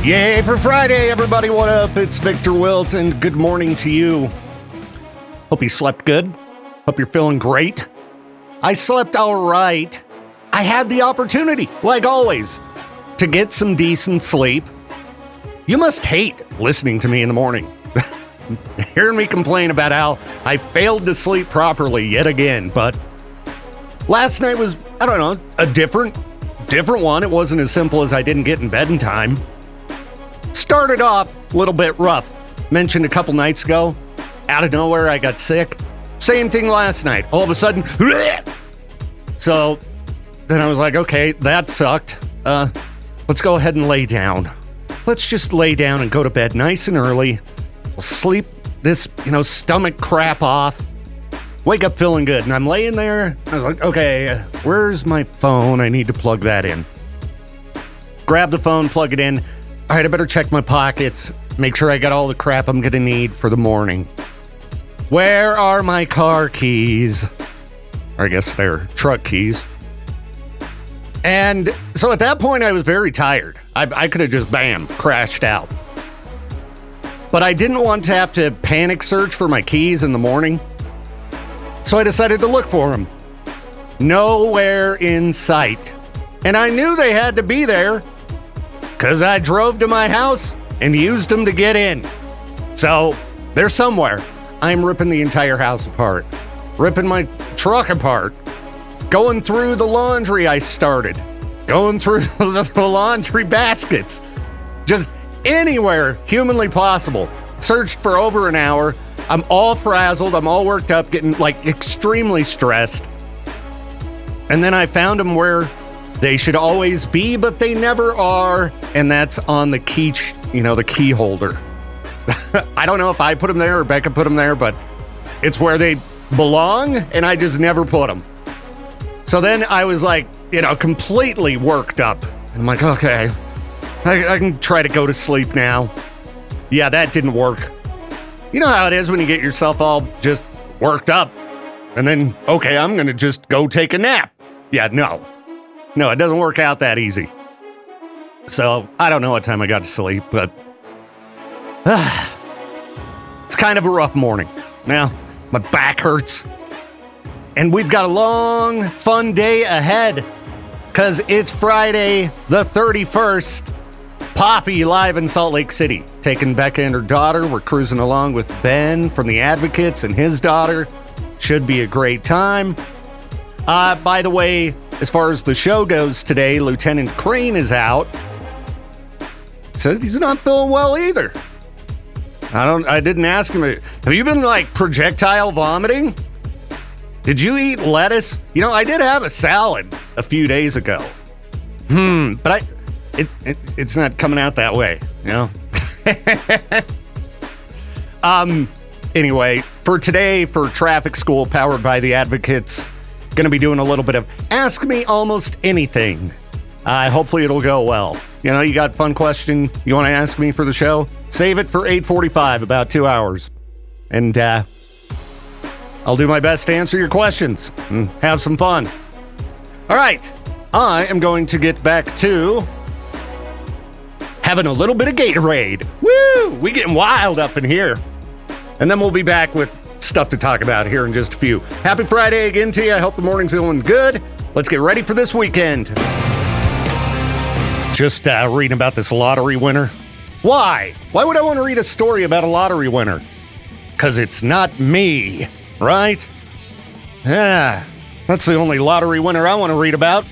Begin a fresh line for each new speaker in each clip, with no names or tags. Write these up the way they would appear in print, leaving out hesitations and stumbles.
Yay for Friday, everybody. What up? It's Viktor Wilt, and good morning to you. Hope you slept good. Hope you're feeling great. I slept all right. I had the opportunity, like always, to get some decent sleep. You must hate listening to me in the morning. Hearing me complain about how I failed to sleep properly yet again, but last night was, I don't know, a different one. It wasn't as simple as I didn't get in bed in time. Started off a little bit rough. Mentioned a couple nights ago, out of nowhere I got sick. Same thing last night. All of a sudden, so then I was like, okay, that sucked. Let's go ahead and lay down. Let's just lay down and go to bed nice and early. We'll sleep this, stomach crap off. Wake up feeling good. And I'm laying there. I was like, okay, where's my phone? I need to plug that in. Grab the phone, plug it in. All right, I better check my pockets. Make sure I got all the crap I'm going to need for the morning. Where are my car keys? Or I guess they're truck keys. And so at that point, I was very tired. I could have just, crashed out. But I didn't want to have to panic search for my keys in the morning. So I decided to look for them. Nowhere in sight. And I knew they had to be there because I drove to my house and used them to get in. So they're somewhere. I'm ripping the entire house apart. Ripping my truck apart. Going through the laundry I started. Going through the laundry baskets. Just anywhere humanly possible. Searched for over an hour. I'm all frazzled. I'm all worked up, getting extremely stressed. And then I found them where they should always be, but they never are. And that's on the key, the key holder. I don't know if I put them there or Becca put them there, but it's where they belong, and I just never put them. So then I was completely worked up. And I'm like, okay, I can try to go to sleep now. Yeah, that didn't work. You know how it is when you get yourself all just worked up. And then, okay, I'm going to just go take a nap. Yeah, no, it doesn't work out that easy. So I don't know what time I got to sleep, but it's kind of a rough morning. Now, my back hurts. And we've got a long, fun day ahead because it's Friday the 31st. Poppy live in Salt Lake City, taking Becca and her daughter. We're cruising along with Ben from the Advocates and his daughter. Should be a great time. By the way, as far as the show goes today, Lieutenant Crane is out. Says he's not feeling well either. I didn't ask him. Have you been projectile vomiting? Did you eat lettuce? I did have a salad a few days ago. But it's not coming out that way, Anyway, for today, for Traffic School powered by the Advocates, going to be doing a little bit of Ask Me Almost Anything. Hopefully it'll go well. You got a fun question you want to ask me for the show? Save it for 8:45, about 2 hours. And I'll do my best to answer your questions and have some fun. All right, I am going to get back to having a little bit of Gatorade. Woo! We getting wild up in here. And then we'll be back with stuff to talk about here in just a few. Happy Friday again to you. I hope the morning's going good. Let's get ready for this weekend. Just reading about this lottery winner. Why? Why would I want to read a story about a lottery winner? Because it's not me, right? Yeah, that's the only lottery winner I want to read about.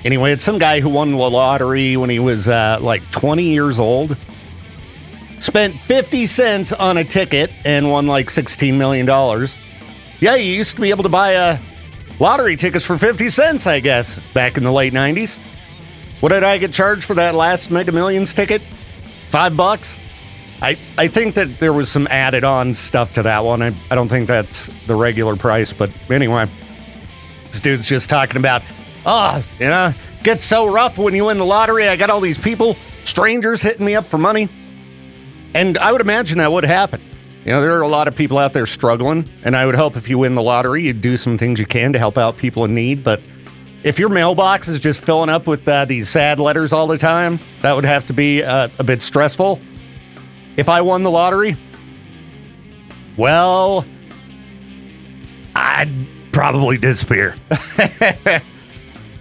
Anyway, it's some guy who won the lottery when he was 20 years old. Spent 50 cents on a ticket and won $16 million. Yeah, you used to be able to buy lottery tickets for 50 cents, I guess, back in the late 90s. What did I get charged for that last Mega Millions ticket? $5? I think that there was some added on stuff to that one. I don't think that's the regular price, but anyway. This dude's just talking about, gets so rough when you win the lottery. I got all these people, strangers hitting me up for money. And I would imagine that would happen. There are a lot of people out there struggling, and I would hope if you win the lottery, you'd do some things you can to help out people in need. But if your mailbox is just filling up with these sad letters all the time, that would have to be a bit stressful. If I won the lottery, well, I'd probably disappear.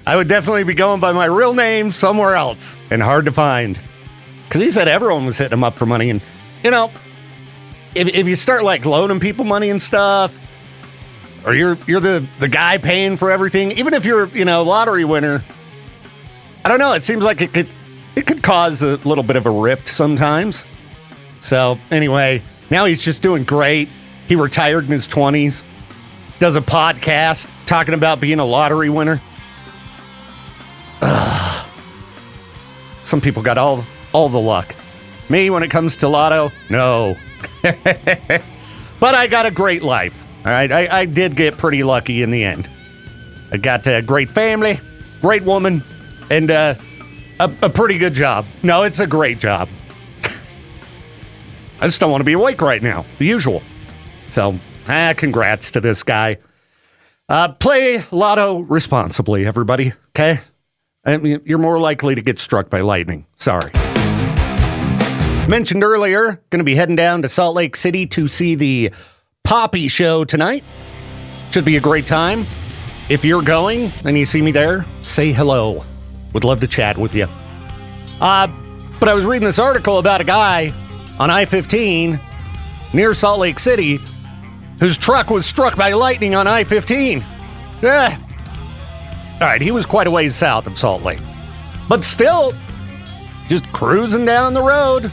I would definitely be going by my real name somewhere else and hard to find. Because he said everyone was hitting him up for money. And, you know, if you start like loaning people money and stuff, or you're the guy paying for everything, even if you're, lottery winner, I don't know, it seems like it could cause a little bit of a rift sometimes. So anyway, now he's just doing great. He retired in his 20s, does a podcast talking about being a lottery winner. Some people got all the luck. Me, when it comes to lotto, no. But I got a great life. All right, I did get pretty lucky in the end. I got a great family, great woman, and a pretty good job. No, it's a great job. I just don't want to be awake right now, the usual. So, congrats to this guy. Play lotto responsibly, everybody, okay? I mean, you're more likely to get struck by lightning. Sorry. Mentioned earlier, going to be heading down to Salt Lake City to see the Poppy show tonight. Should be a great time. If you're going and you see me there, say hello. Would love to chat with you. But I was reading this article about a guy on I-15 near Salt Lake City whose truck was struck by lightning on I-15. Yeah. All right, he was quite a ways south of Salt Lake. But still, just cruising down the road,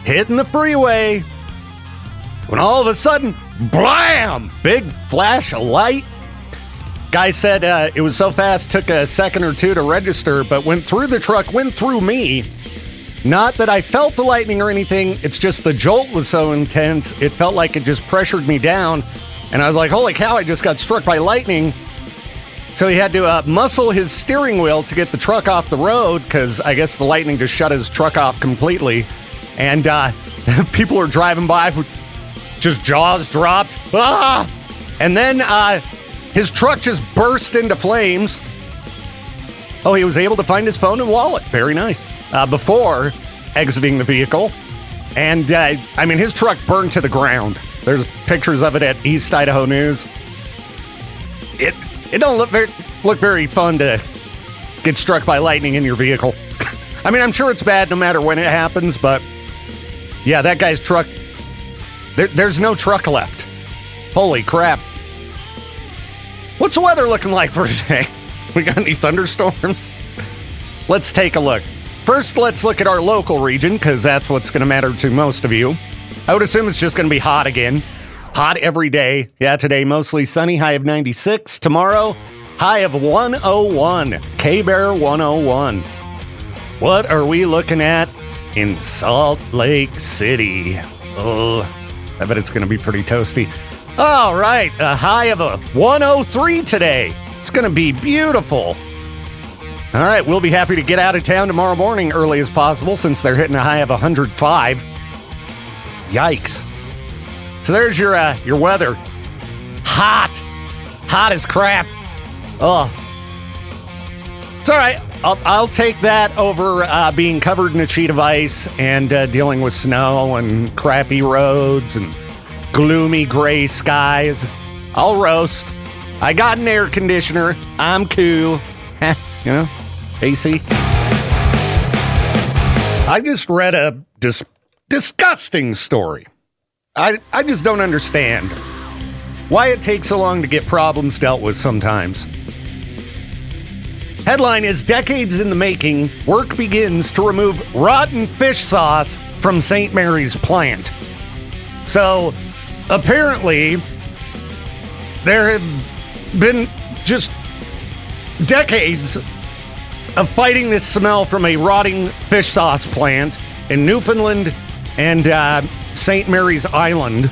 hitting the freeway, when all of a sudden, blam! Big flash of light. Guy said it was so fast, took a second or two to register, but went through the truck, went through me. Not that I felt the lightning or anything, it's just the jolt was so intense, it felt like it just pressured me down. And I was like, holy cow, I just got struck by lightning. So he had to muscle his steering wheel to get the truck off the road, because I guess the lightning just shut his truck off completely. And people are driving by with just jaws dropped. Ah! And then his truck just burst into flames. Oh, he was able to find his phone and wallet. Very nice. Before exiting the vehicle. And, his truck burned to the ground. There's pictures of it at East Idaho News. It don't look very fun to get struck by lightning in your vehicle. I mean, I'm sure it's bad no matter when it happens, but yeah, that guy's truck, there's no truck left. Holy crap. What's the weather looking like for today? We got any thunderstorms? Let's take a look. First, let's look at our local region, because that's what's going to matter to most of you. I would assume it's just going to be hot again. Hot every day. Yeah, today mostly sunny, high of 96. Tomorrow, high of 101. K-Bear 101. What are we looking at in Salt Lake City? Oh, I bet it's going to be pretty toasty. All right, a high of a 103 today. It's going to be beautiful. All right, we'll be happy to get out of town tomorrow morning early as possible, since they're hitting a high of 105. Yikes. So there's your weather. Hot as crap. Oh, it's all right. I'll take that over being covered in a sheet of ice and dealing with snow and crappy roads and gloomy gray skies. I'll roast. I got an air conditioner. I'm cool. AC. I just read a disgusting story. I just don't understand why it takes so long to get problems dealt with sometimes. Headline is, decades in the making, work begins to remove rotten fish sauce from St. Mary's plant. So, apparently, there have been just decades of fighting this smell from a rotting fish sauce plant in Newfoundland and St. Mary's Island.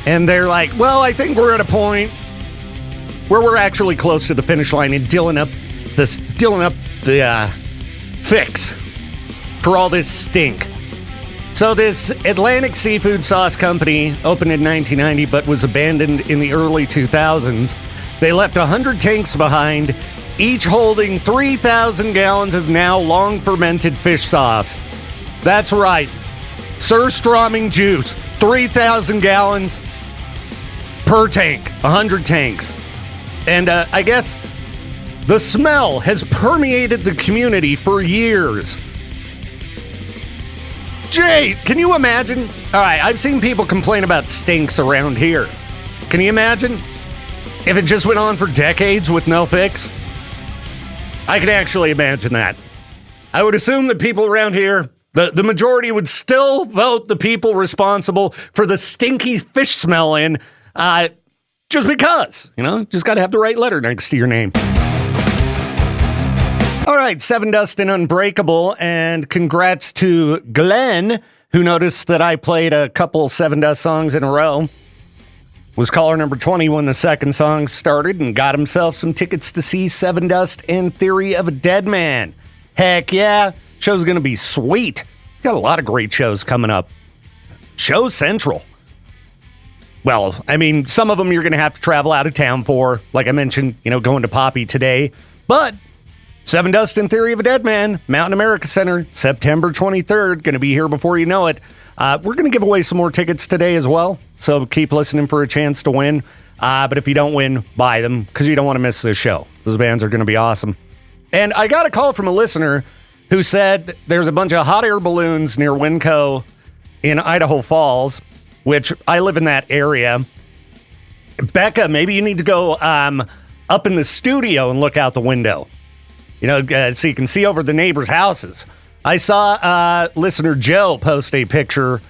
And they're like, well, I think we're at a point where we're actually close to the finish line in dilling up the fix for all this stink. So this Atlantic seafood sauce company opened in 1990 but was abandoned in the early 2000s. They left 100 tanks behind, each holding 3,000 gallons of now long-fermented fish sauce. That's right. Surströmming juice, 3,000 gallons per tank, 100 tanks. And I guess the smell has permeated the community for years. Jay, can you imagine? All right, I've seen people complain about stinks around here. Can you imagine if it just went on for decades with no fix? I can actually imagine that. I would assume that people around here, the majority would still vote the people responsible for the stinky fish smell in, just because, just got to have the right letter next to your name. All right, Seven Dust and Unbreakable, and congrats to Glenn, who noticed that I played a couple Seven Dust songs in a row. Was caller number 20 when the second song started and got himself some tickets to see Seven Dust and Theory of a Dead Man. Heck yeah, show's going to be sweet. Got a lot of great shows coming up. Show Central. Well, I mean, some of them you're going to have to travel out of town for. Like I mentioned, going to Poppy today. But Seven Dust and Theory of a Dead Man, Mountain America Center, September 23rd. Going to be here before you know it. We're going to give away some more tickets today as well. So keep listening for a chance to win. But if you don't win, buy them because you don't want to miss this show. Those bands are going to be awesome. And I got a call from a listener who said there's a bunch of hot air balloons near Winco in Idaho Falls, which I live in that area. Becca, maybe you need to go up in the studio and look out the window, so you can see over the neighbors' houses. I saw listener Joe post a picture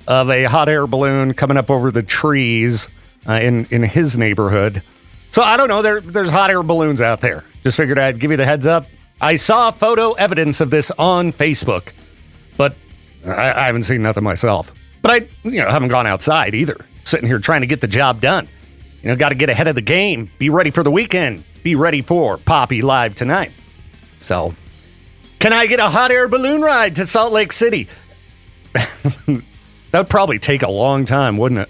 of a hot air balloon coming up over the trees in his neighborhood. So I don't know, there's hot air balloons out there. Just figured I'd give you the heads up. I saw photo evidence of this on Facebook, but I haven't seen nothing myself. But I haven't gone outside either. Sitting here trying to get the job done. Got to get ahead of the game. Be ready for the weekend. Be ready for Poppy Live tonight. So, can I get a hot air balloon ride to Salt Lake City? That'd probably take a long time, wouldn't it?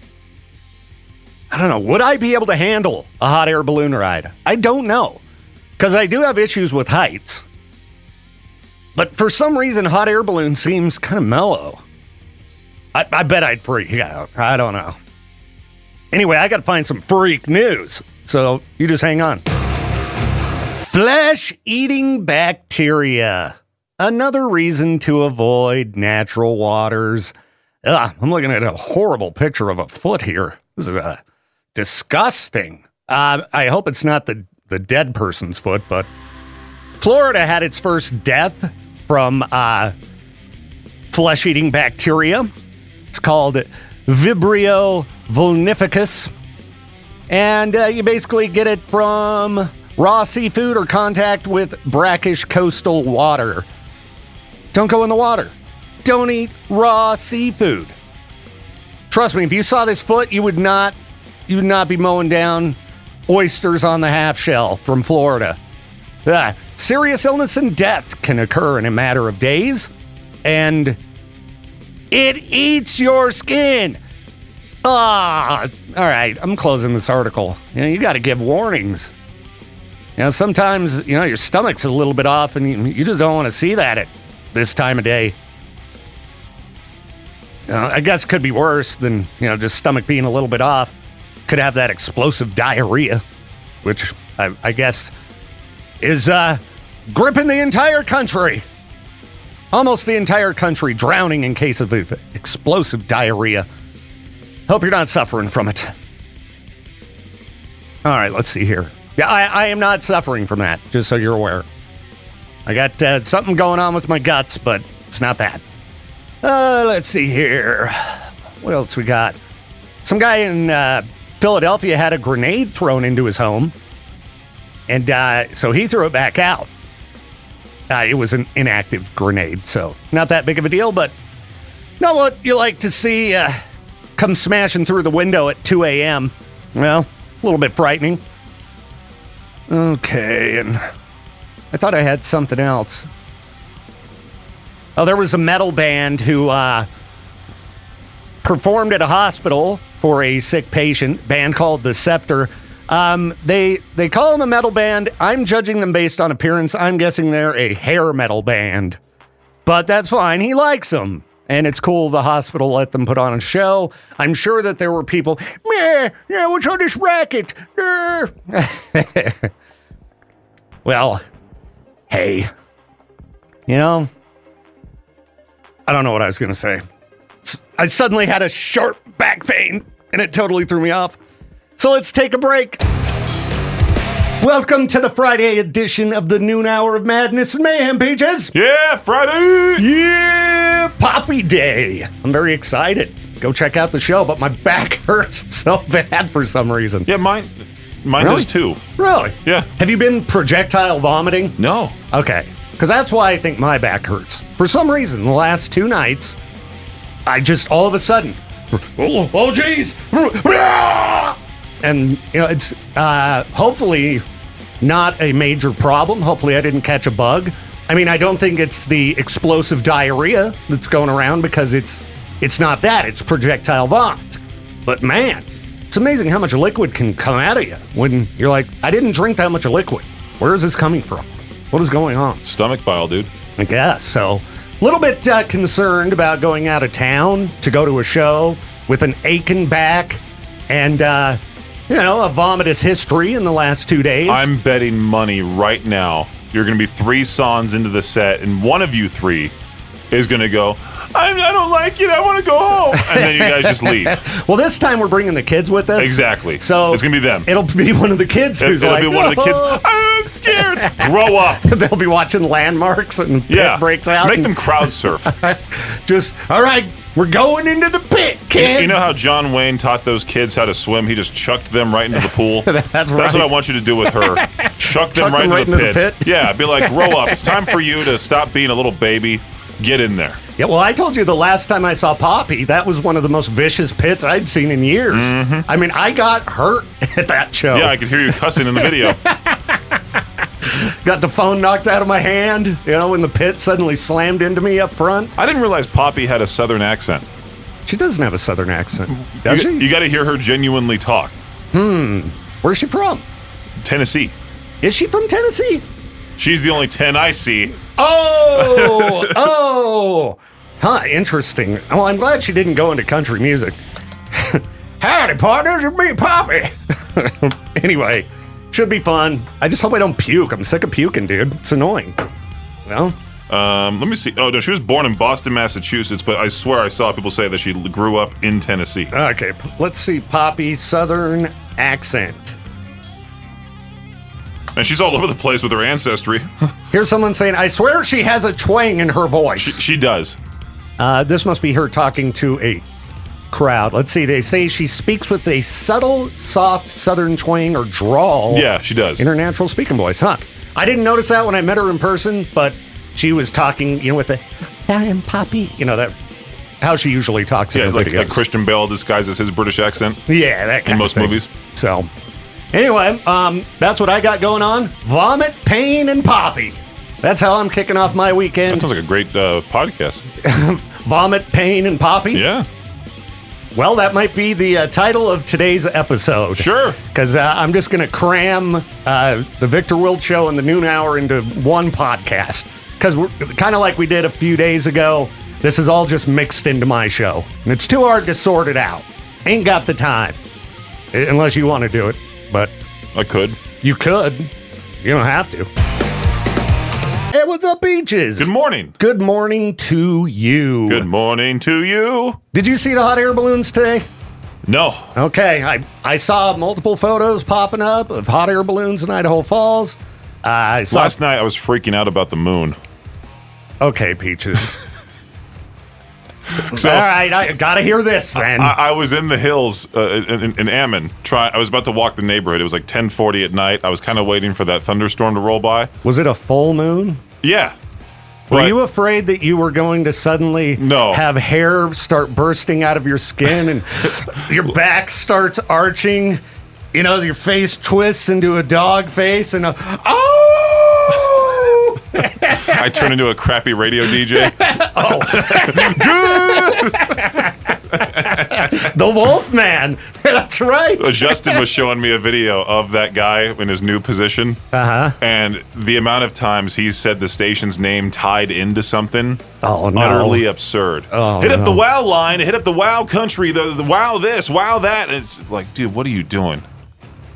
I don't know. Would I be able to handle a hot air balloon ride? I don't know. Because I do have issues with heights. But for some reason, hot air balloon seems kind of mellow. I bet I'd freak out. I don't know. Anyway, I got to find some freak news. So you just hang on. Flesh-eating bacteria. Another reason to avoid natural waters. I'm looking at a horrible picture of a foot here. This is disgusting. I hope it's not the dead person's foot, but Florida had its first death from flesh-eating bacteria. It's called Vibrio vulnificus. And you basically get it from raw seafood or contact with brackish coastal water. Don't go in the water. Don't eat raw seafood. Trust me, if you saw this foot, you would not be mowing down oysters on the half shell from Florida. Serious illness and death can occur in a matter of days, and it eats your skin. All right, I'm closing this article. You got to give warnings. Sometimes, your stomach's a little bit off, and you just don't want to see that at this time of day. I guess it could be worse than, just stomach being a little bit off. Could have that explosive diarrhea, which I guess is gripping the entire country. Almost the entire country drowning in case of the explosive diarrhea. Hope you're not suffering from it. All right, let's see here. Yeah, I am not suffering from that, just so you're aware. I got something going on with my guts, but it's not that. Let's see here. What else we got? Some guy in Philadelphia had a grenade thrown into his home, and so he threw it back out. It was an inactive grenade, so not that big of a deal, but not what you like to see come smashing through the window at 2 a.m. Well, a little bit frightening. Okay, and I thought I had something else. Oh, there was a metal band who performed at a hospital for a sick patient, band called The Scepter. They call them a metal band. I'm judging them based on appearance. I'm guessing they're a hair metal band. But that's fine. He likes them. And it's cool the hospital let them put on a show. I'm sure that there were people, yeah, what's on this racket? Well, hey, you know, I don't know what I was going to say. I suddenly had a sharp back pain, and it totally threw me off. So let's take a break. Welcome to the Friday edition of the Noon Hour of Madness and Mayhem, Peaches.
Yeah, Friday.
Yeah, Poppy Day. I'm very excited. Go check out the show, but my back hurts so bad for some reason.
Yeah, mine
Really?
does too.
Really?
Yeah.
Have you been projectile vomiting?
No.
Okay, because that's why I think my back hurts. For some reason, the last 2 nights, I just all of a sudden, oh geez, and you know it's hopefully not a major problem. Hopefully I didn't catch a bug. I mean, I don't think it's the explosive diarrhea that's going around because it's not that. It's projectile vomit. But man, it's amazing how much liquid can come out of you when you're like, I didn't drink that much liquid. Where is this coming from? What is going on?
Stomach bile, dude.
I guess. So a little bit concerned about going out of town to go to a show with an aching back and, you know, a vomitous history in the last 2 days.
I'm betting money right now you're going to be 3 songs into the set, and one of you 3 is going to go, I don't like it, I want to go home. And then you guys just leave.
Well, this time we're bringing the kids with us.
Exactly.
So
it's going to be them.
It'll be one of the kids who's
It'll
like,
be one of the kids. I'm scared. Grow up.
They'll be watching Landmarks and pit breaks out.
Make them crowd surf.
Just, all right, we're going into the pit, kids.
You know how John Wayne taught those kids how to swim? He just chucked them right into the pool.
That's right.
That's what I want you to do with her. Chuck them right into the pit. Yeah, be like, grow up. It's time for you to stop being a little baby. Get in there.
Yeah, well, I told you the last time I saw Poppy, that was one of the most vicious pits I'd seen in years. Mm-hmm. I mean, I got hurt at that show.
Yeah, I could hear you cussing in the video.
Got the phone knocked out of my hand, you know, when the pit suddenly slammed into me up front.
I didn't realize Poppy had a southern accent.
She doesn't have a southern accent, does she?
You got to hear her genuinely talk.
Where's she from?
Tennessee.
Is she from Tennessee?
She's the only 10 I see.
Oh! Huh, interesting. Well, I'm glad she didn't go into country music. Howdy, partners, it's me, Poppy. Anyway, should be fun. I just hope I don't puke. I'm sick of puking, dude. It's annoying. Well?
Let me see. Oh, no, she was born in Boston, Massachusetts, but I swear I saw people say that she grew up in Tennessee.
Okay, let's see. Poppy, southern accent.
And she's all over the place with her ancestry.
Here's someone saying, I swear she has a twang in her voice.
She does.
This must be her talking to a crowd. Let's see. They say she speaks with a subtle, soft southern twang or drawl.
Yeah, she does.
In her natural speaking voice, huh? I didn't notice that when I met her in person, but she was talking, you know, with the, I am Poppy. You know, that how she usually talks in her videos.
Like Christian Bale disguises his British accent.
Yeah, that kind
in most movies.
So, anyway, that's what I got going on. Vomit, pain, and Poppy. That's how I'm kicking off my weekend.
That sounds like a great podcast.
Vomit, pain, and Poppy?
Yeah.
Well, that might be the title of today's episode.
Sure.
Because I'm just going to cram the Viktor Wilt Show and the Noon Hour into one podcast. Because we're kind of like we did a few days ago. This is all just mixed into my show. And it's too hard to sort it out. Ain't got the time. Unless you want to do it. But
I could.
You could. You don't have to. Hey, what's up, Peaches?
Good morning.
Good morning to you.
Good morning to you.
Did you see the hot air balloons today?
No.
Okay, I saw multiple photos popping up of hot air balloons in Idaho Falls.
Last night I was freaking out about the moon.
Okay, Peaches.
So,
all right, I gotta hear this then.
I was in the hills in Ammon. I was about to walk the neighborhood. It was like 10:40 at night. I was kind of waiting for that thunderstorm to roll by.
Was it a full moon?
Yeah.
Were you afraid that you were going to suddenly have hair start bursting out of your skin and your back starts arching? You know, your face twists into a dog face and
I turn into a crappy radio DJ.
The Wolfman. That's right.
Justin was showing me a video of that guy in his new position. And the amount of times he's said the station's name tied into something.
Oh, no.
Utterly absurd. Hit up the WoW line, hit up the WoW country, the WoW this, WoW that. And it's like, dude, what are you doing?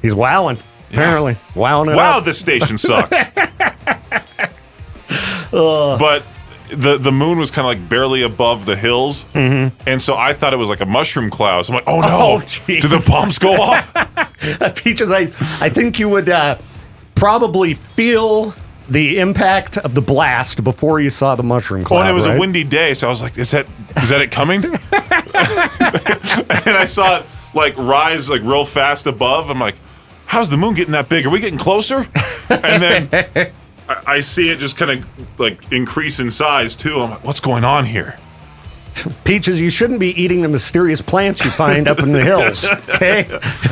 He's wowing. Apparently. Wowing it
Wow,
up.
this station sucks. But the moon was kind of like barely above the hills. And so I thought it was like a mushroom cloud. So I'm like, oh no.
Oh, jeez.
Did the bombs go off?
Peaches, I think you would probably feel the impact of the blast before you saw the mushroom cloud.
Oh, and it was
right?
a windy day. So I was like, is that it coming? And I saw it like rise like real fast above. I'm like, how's the moon getting that big? Are we getting closer? And then I see it just kind of like increase in size too. I'm like, what's going on here?
Peaches, you shouldn't be eating the mysterious plants you find up in the hills. Okay,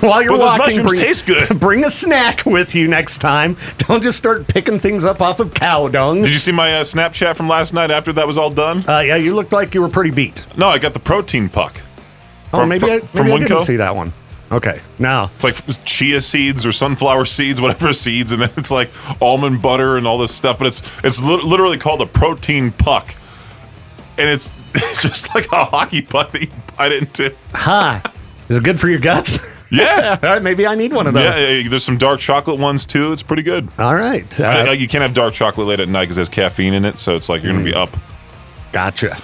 while you're
Well, those
walking,
mushrooms taste good.
Bring a snack with you next time. Don't just start picking things up off of cow dung.
Did you see my Snapchat from last night after that was all done?
Yeah, you looked like you were pretty beat.
No, I got the protein puck.
Maybe I
Winco?
didn't see that one. Okay, now
It's like chia seeds or sunflower seeds, whatever seeds, and then it's like almond butter and all this stuff. But it's literally called a protein puck, and it's just like a hockey puck that you bite into.
Is it good for your guts?
Yeah.
All right, maybe I need one of those.
Yeah, there's some dark chocolate ones too. It's pretty good.
All right.
You can't have dark chocolate late at night because it has caffeine in it, so it's like you're gonna be up.
Gotcha.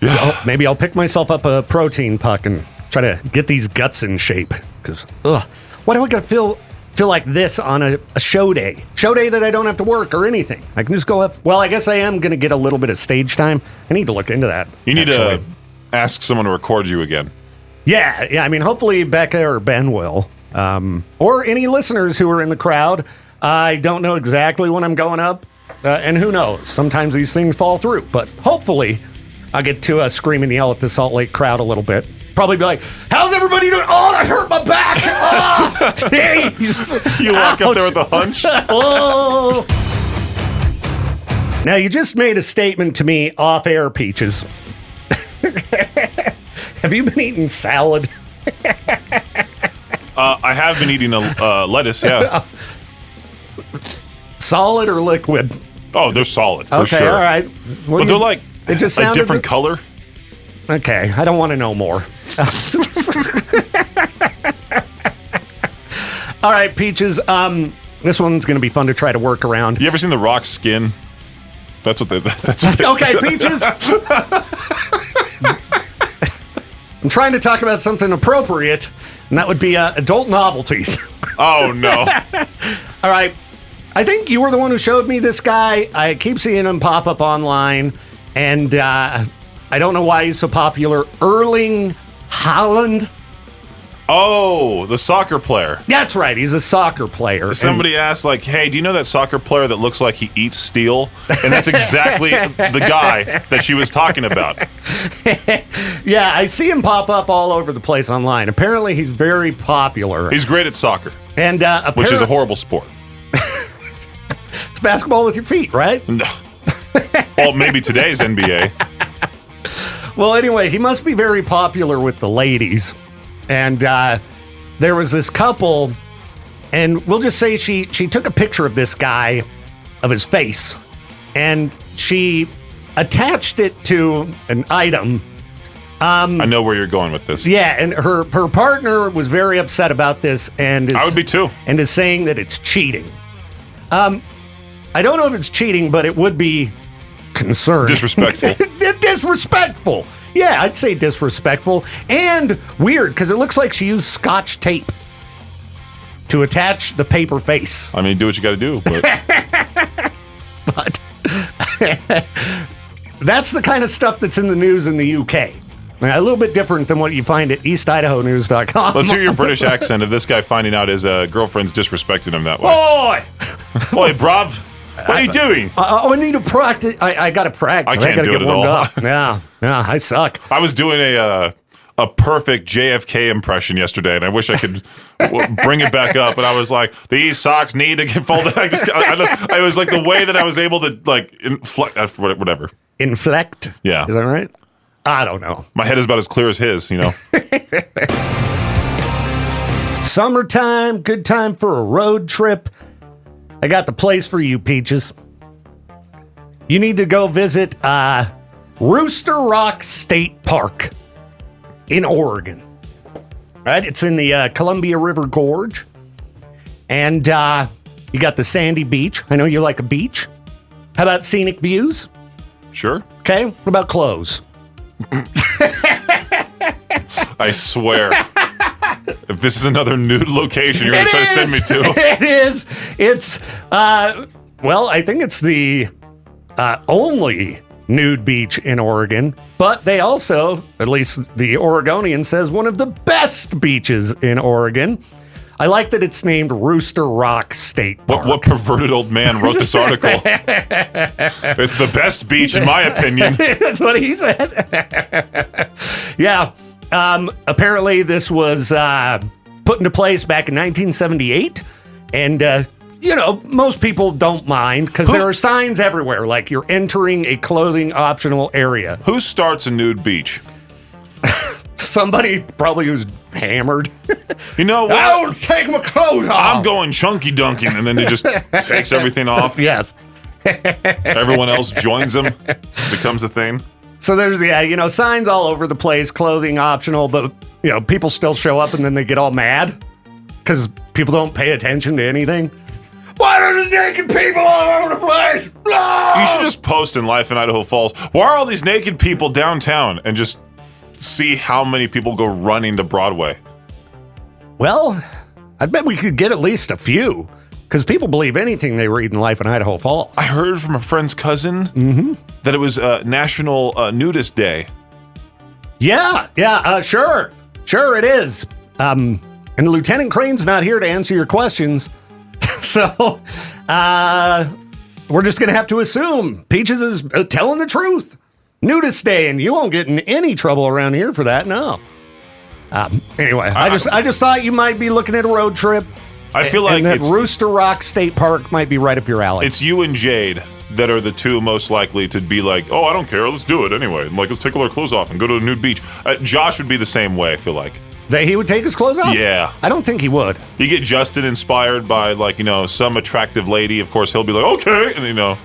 Yeah.
Well, maybe I'll pick myself up a protein puck and try to get these guts in shape. Because, why do I gotta feel like this on a show day? Show day that I don't have to work or anything. I can just go up. Well, I guess I am gonna get a little bit of stage time. I need to look into that.
You need to ask someone to record you again.
Yeah. I mean, hopefully Becca or Ben will. Or any listeners who are in the crowd. I don't know exactly when I'm going up. And who knows? Sometimes these things fall through. But hopefully I'll get to scream and yell at the Salt Lake crowd a little bit. Probably be like, how's everybody doing? Oh, I hurt my back. Oh, jeez.
You walk up there with a hunch.
Oh. Now, you just made a statement to me off air, Peaches. Have you been eating salad?
I have been eating a lettuce, yeah.
Solid or liquid?
Oh, they're solid, for sure.
Okay, all right.
But they're like
it just
a
sounded
different color.
Okay, I don't want to know more. All right, Peaches. This one's going to be fun to try to work around.
You ever seen The Rock's skin? That's what they
Okay, Peaches. I'm trying to talk about something appropriate, and that would be adult novelties.
Oh, no.
All right. I think you were the one who showed me this guy. I keep seeing him pop up online, and I don't know why he's so popular. Erling Haaland.
Oh, the soccer player.
That's right. He's a soccer player.
Somebody asked, like, hey, do you know that soccer player that looks like he eats steel? And that's exactly the guy that she was talking about.
Yeah, I see him pop up all over the place online. Apparently, he's very popular.
He's great at soccer,
and
which is a horrible sport.
It's basketball with your feet, right?
No. Well, maybe today's NBA.
Well, anyway, he must be very popular with the ladies. And there was this couple, and we'll just say she took a picture of this guy, of his face, and she attached it to an item.
I know where you're going with this.
Yeah, and her partner was very upset about this, and
I would be too.
And is saying that it's cheating. I don't know if it's cheating, but it would be concerned.
Disrespectful.
Disrespectful. Yeah, I'd say disrespectful and weird because it looks like she used Scotch tape to attach the paper face.
I mean, do what you got to do, but
But that's the kind of stuff that's in the news in the UK. A little bit different than what you find at eastidahonews.com.
let's hear your British accent of this guy finding out his girlfriend's disrespecting him that way.
Boy!
Oi, bruv, what are you doing?
I need to practice. I got to practice.
I can't
gotta
do it
get
at
warmed
all.
up. Yeah, I suck.
I was doing a perfect JFK impression yesterday, and I wish I could bring it back up. And I was like, "These socks need to get folded." I was like the way that I was able to like inflect, whatever.
Inflect.
Yeah.
Is that right? I don't know.
My head is about as clear as his, you know.
Summertime, good time for a road trip. I got the place for you, Peaches. You need to go visit Rooster Rock State Park in Oregon. Right? It's in the Columbia River Gorge. And you got the sandy beach. I know you like a beach. How about scenic views?
Sure.
Okay. What about clothes?
I swear. If this is another nude location you're going to try to send me to.
It is. It's, well, I think it's the only nude beach in Oregon, but they also, at least the Oregonian says, one of the best beaches in Oregon. I like that it's named Rooster Rock State Park.
What perverted old man wrote this article? It's the best beach, in my opinion.
That's what he said. Yeah. Apparently, this was put into place back in 1978. And, most people don't mind because there are signs everywhere, like you're entering a clothing optional area.
Who starts a nude beach?
Somebody probably who's hammered.
You know what?
I'll take my clothes off.
I'm going chunky dunking, and then he just takes everything off.
Yes.
Everyone else joins him, becomes a thing.
So there's, signs all over the place, clothing optional, but, people still show up and then they get all mad because people don't pay attention to anything. Why are there naked people all over the place? Blah!
You should just post in Life in Idaho Falls, why are all these naked people downtown? And just see how many people go running to Broadway.
Well, I bet we could get at least a few, because people believe anything they read in Life in Idaho Falls.
I heard from a friend's cousin that it was National Nudist Day.
Yeah, sure. Sure it is. And Lieutenant Crane's not here to answer your questions. So, we're just going to have to assume Peaches is telling the truth. Nudist Day, and you won't get in any trouble around here for that, no. Anyway, I just thought you might be looking at a road trip.
I feel like
and that Rooster Rock State Park might be right up your alley.
It's you and Jade that are the two most likely to be like, oh, I don't care, let's do it anyway. Like, let's take all our clothes off and go to a nude beach. Josh would be the same way, I feel like.
That he would take his clothes off?
Yeah.
I don't think he would.
You get Justin inspired by, some attractive lady. Of course, he'll be like, okay. And,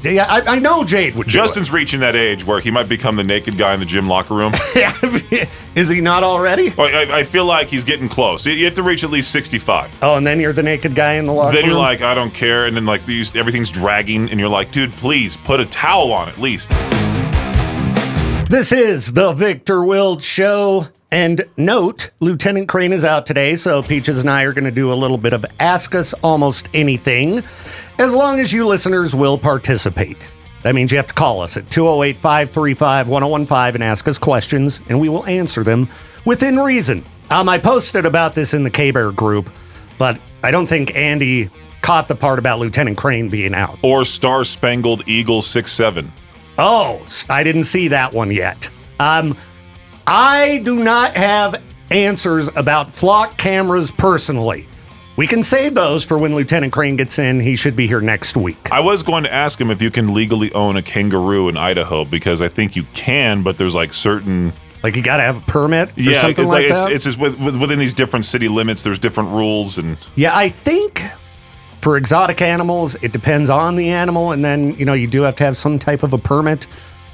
Yeah, I know Jade would.
Justin's reaching that age where he might become the naked guy in the gym locker room.
Is he not already?
I feel like he's getting close. You have to reach at least 65.
Oh, and then you're the naked guy in the locker room?
Then you're like, I don't care. And then, everything's dragging. And you're like, dude, please put a towel on at least.
This is the Viktor Wild Show. And note, Lieutenant Crane is out today, so Peaches and I are going to do a little bit of Ask Us Almost Anything, as long as you listeners will participate. That means you have to call us at 208-535-1015 and ask us questions, and we will answer them within reason. I posted about this in the K-Bear group, but I don't think Andy caught the part about Lieutenant Crane being out.
Or Star Spangled Eagle 6'7".
Oh, I didn't see that one yet. I do not have answers about flock cameras personally. We can save those for when Lieutenant Crane gets in. He should be here next week.
I was going to ask him if you can legally own a kangaroo in Idaho, because I think you can, but there's certain...
Like you got to have a permit or something like that?
It's just within these different city limits, there's different rules. And
yeah, I think for exotic animals, it depends on the animal, and then, you do have to have some type of a permit.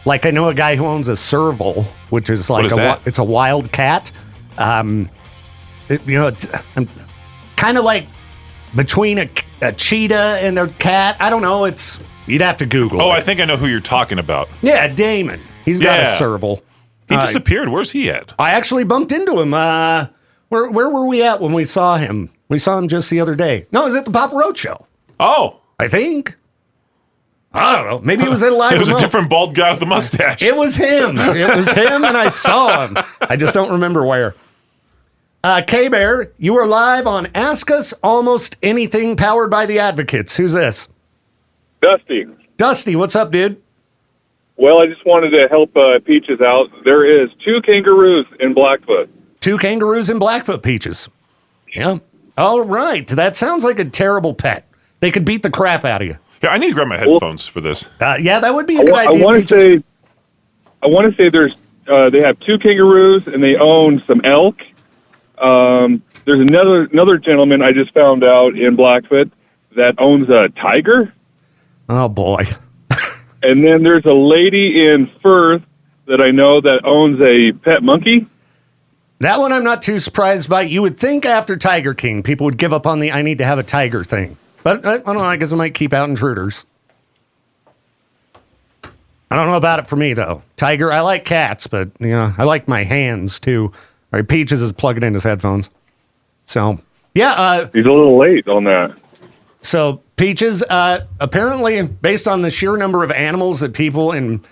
Like I know a guy who owns a serval, which is like it's a wild cat. I'm kind of like between a cheetah and a cat. I don't know. You'd have to Google.
Oh,
it.
I think I know who you're talking about.
Yeah, Damon. He's got a serval.
He disappeared. Where's he at?
I actually bumped into him. Where were we at when we saw him? We saw him just the other day. No, it was at the Papa Roach Show.
Oh,
I think. I don't know. Maybe it was at a live
It was
remote.
a different bald guy with a mustache.
It was him. And I saw him. I just don't remember where. K-Bear, you are live on Ask Us Almost Anything, powered by the Advocates. Who's this?
Dusty.
Dusty, what's up, dude?
Well, I just wanted to help Peaches out. There is 2 kangaroos in Blackfoot.
2 kangaroos in Blackfoot, Peaches. Yeah. All right. That sounds like a terrible pet. They could beat the crap out of you.
Yeah, I need to grab my headphones for this.
Yeah, that would be a good idea.
I want to say there's they have 2 kangaroos, and they own some elk. There's another gentleman I just found out in Blackfoot that owns a tiger.
Oh, boy.
And then there's a lady in Firth that I know that owns a pet monkey.
That one I'm not too surprised by. You would think after Tiger King, people would give up on the I need to have a tiger thing. But I don't know, I guess it might keep out intruders. I don't know about it for me, though. Tiger, I like cats, but, I like my hands, too. All right, Peaches is plugging in his headphones. So, yeah.
He's a little late on that.
So, Peaches, apparently, based on the sheer number of animals that people in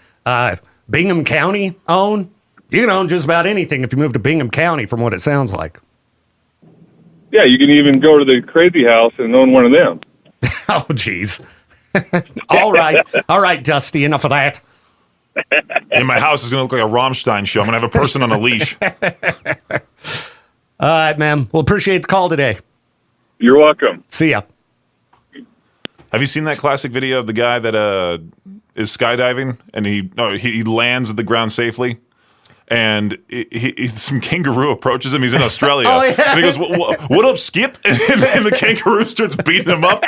Bingham County own, you can own just about anything if you move to Bingham County, from what it sounds like.
Yeah, you can even go to the crazy house and own one of them.
Oh, jeez. All right, Dusty, enough of that.
And my house is going to look like a Rammstein show. I'm going to have a person on a leash.
All right, ma'am. We'll appreciate the call today.
You're welcome.
See ya.
Have you seen that classic video of the guy that is skydiving and he lands at the ground safely? And some kangaroo approaches him. He's in Australia.
Oh, yeah.
And he goes, what up, Skip? And the kangaroo starts beating him up.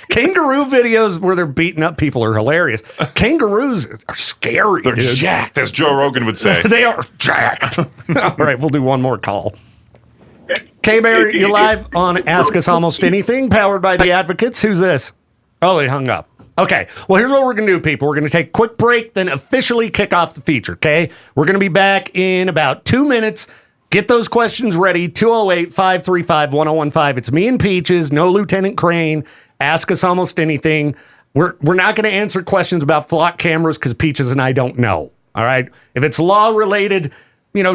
Kangaroo videos where they're beating up people are hilarious. Kangaroos are scary.
They're
dude.
jacked, as Joe Rogan would say.
They are jacked. All right, we'll do one more call. K-Bear, you're live on Ask Us Almost Anything, powered by the Advocates. Who's this? Oh, he hung up. Okay, well, here's what we're going to do, people. We're going to take a quick break, then officially kick off the feature, okay? We're going to be back in about 2 minutes. Get those questions ready, 208-535-1015. It's me and Peaches, no Lieutenant Crane. Ask Us Almost Anything. We're not going to answer questions about flock cameras because Peaches and I don't know, all right? If it's law-related,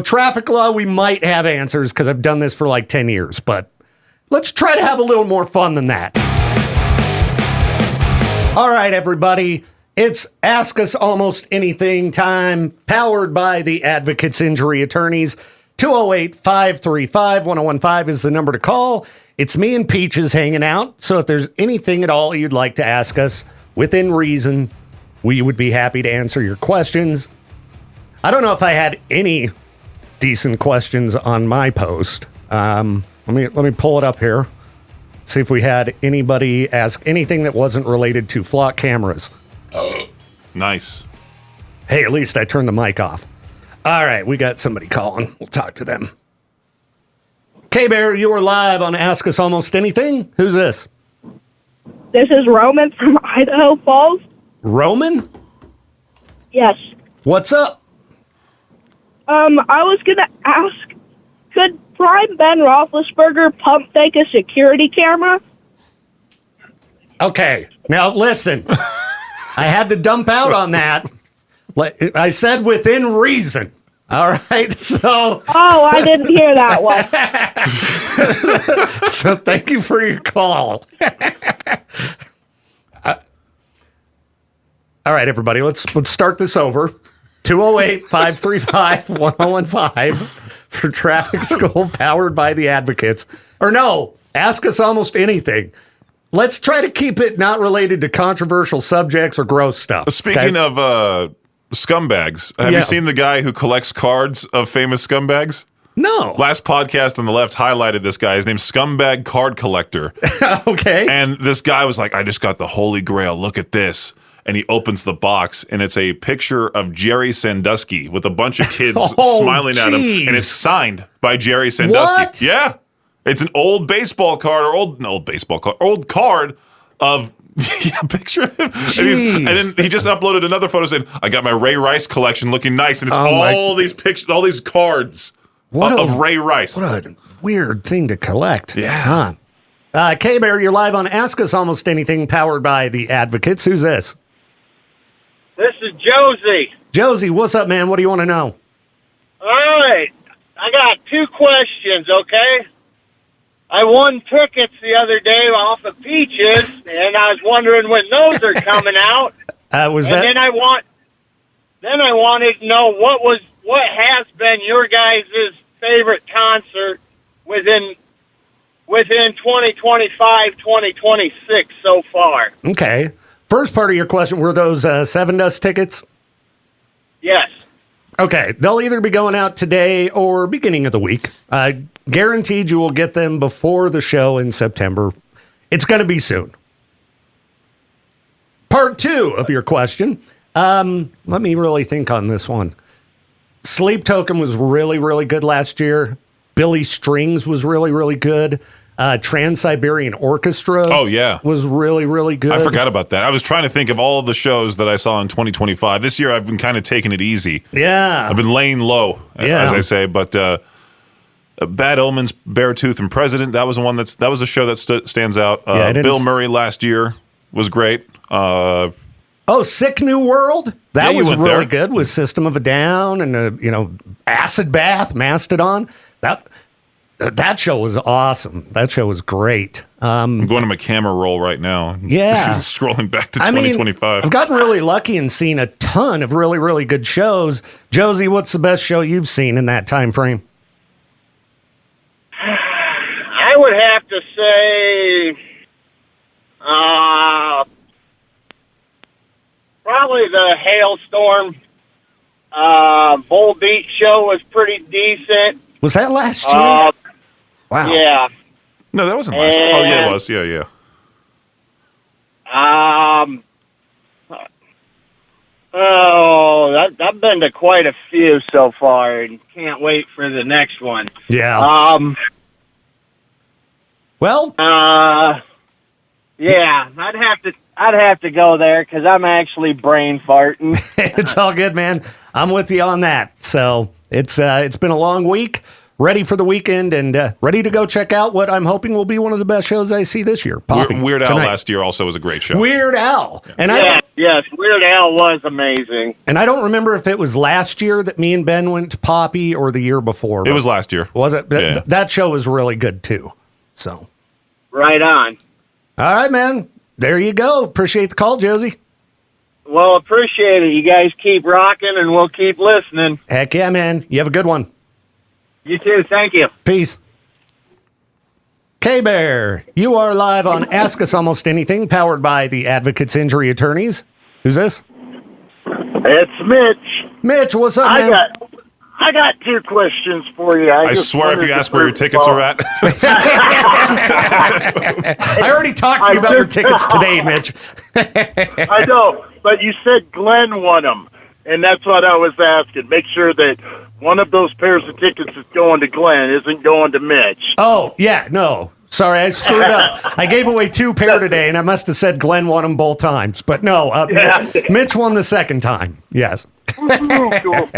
traffic law, we might have answers because I've done this for like 10 years, but let's try to have a little more fun than that. All right, everybody, it's Ask Us Almost Anything time, powered by the Advocates Injury Attorneys. 208-535-1015 is the number to call. It's me and Peaches hanging out, so if there's anything at all you'd like to ask us, within reason, we would be happy to answer your questions. I don't know if I had any decent questions on my post. Let me pull it up here. See if we had anybody ask anything that wasn't related to flock cameras.
Nice.
Hey, at least I turned the mic off. All right, we got somebody calling. We'll talk to them. K-Bear, you are live on Ask Us Almost Anything. Who's this?
This is Roman from Idaho Falls.
Roman?
Yes.
What's up?
I was going to ask, could Prime Ben Roethlisberger pump fake a security camera?
Okay, now listen. I had to dump out on that. I said within reason. All right, so...
Oh, I didn't hear that one.
So thank you for your call. All right, everybody, let's start this over. 208-535-1015 for Traffic School, powered by the Advocates. Or no, Ask Us Almost Anything. Let's try to keep it not related to controversial subjects or gross stuff.
Speaking of scumbags, have you seen the guy who collects cards of famous scumbags?
No.
Last podcast on the left highlighted this guy. His name's Scumbag Card Collector.
Okay.
And this guy was like, I just got the Holy Grail. Look at this. And he opens the box, and it's a picture of Jerry Sandusky with a bunch of kids smiling at him. And it's signed by Jerry Sandusky.
What?
Yeah. It's an old baseball card, or old card of picture of him. And then he just uploaded another photo saying, I got my Ray Rice collection looking nice. And it's all these pictures, all these cards of Ray Rice.
What a weird thing to collect.
Yeah.
Huh. K-Bear, you're live on Ask Us Almost Anything, powered by the Advocates. Who's this?
This is Josie.
Josie, what's up, man? What do you want to know?
All right. I got 2 questions, okay? I won tickets the other day off of Peaches, and I was wondering when those are coming out. Then I wanted to know what has been your guys' favorite concert within 2025, 2026 so far.
Okay. First part of your question, were those Seven Dust tickets?
Yes.
Okay, they'll either be going out today or beginning of the week. Guaranteed you will get them before the show in September. It's going to be soon. Part 2 of your question. Let me really think on this one. Sleep Token was really, really good last year. Billy Strings was really, really good. Trans-Siberian Orchestra was really, really good.
I forgot about that. I was trying to think of all of the shows that I saw in 2025. This year I've been kind of taking it easy.
Yeah.
I've been laying low, as I say. But Bad Omens, Beartooth, and President, that was the one that was a show that stands out. Bill Murray last year was great.
Sick New World? That was really
there.
good with System of a Down and, Acid Bath, Mastodon. That show was awesome. That show was great.
I'm going to my camera roll right now.
Yeah.
Scrolling back to 2025.
I've gotten really lucky and seen a ton of really, really good shows. Josie, what's the best show you've seen in that time frame?
I would have to say probably the Hailstorm Bull Beat show was pretty decent.
Was that last year? Wow.
Yeah.
No, that wasn't last year. Oh, yeah, it was. Yeah.
I've been to quite a few so far and can't wait for the next one.
Yeah. Well.
Yeah, I'd have to go there because I'm actually brain farting.
It's all good, man. I'm with you on that. So it's been a long week. Ready for the weekend and ready to go check out what I'm hoping will be one of the best shows I see this year.
Weird Al last year also was a great show.
Weird Al.
Yeah.
And
yes, Weird Al was amazing.
And I don't remember if it was last year that me and Ben went to Poppy or the year before.
It was last year.
Was it?
Yeah.
That show was really good too. So.
Right on.
All right, man. There you go. Appreciate the call, Josie.
Well, appreciate it. You guys keep rocking and we'll keep listening.
Heck yeah, man. You have a good one.
You too. Thank you.
Peace. K-Bear, you are live on Ask Us Almost Anything, powered by the Advocates Injury Attorneys. Who's this?
It's Mitch.
Mitch, what's up, man?
I got 2 questions for you.
I swear if you ask where your tickets are at.
I already talked to you about your tickets today, Mitch.
I know, but you said Glenn won them, and that's what I was asking. Make sure that one of those pairs of tickets is going to Glenn, isn't going to Mitch.
Oh, yeah, no. Sorry, I screwed up. I gave away 2 pair today, and I must have said Glenn won them both times. But no, Mitch won the second time. Yes.
Cool.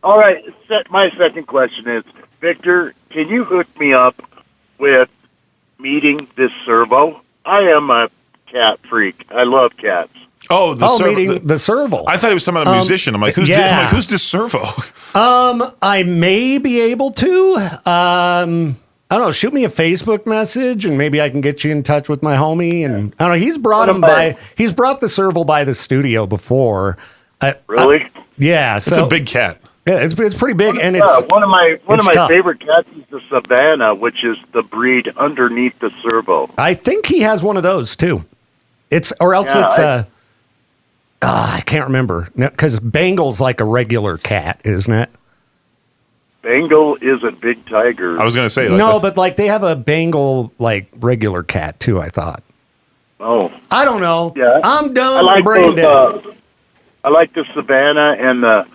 All right, my second question is, Victor, can you hook me up with meeting this servo? I am a cat freak. I love cats.
Oh,
meeting the servo.
I thought he was some other musician. I'm like, who's this servo?
I may be able to. I don't know. Shoot me a Facebook message, and maybe I can get you in touch with my homie. And I don't know. He's brought the servo by the studio before.
Really?
Yeah.
It's a big cat.
Yeah, it's pretty big, and it's
one of my
tough.
favorite cats is the Savannah, which is the breed underneath the servo.
I think he has one of those too. I can't remember because Bengal's like a regular cat, isn't it?
Bengal is a big tiger.
I was going to say
but like they have a Bengal like regular cat too. I thought.
Oh,
I don't know.
Yeah,
I'm done.
I like
brain dead.
I like the Savannah and the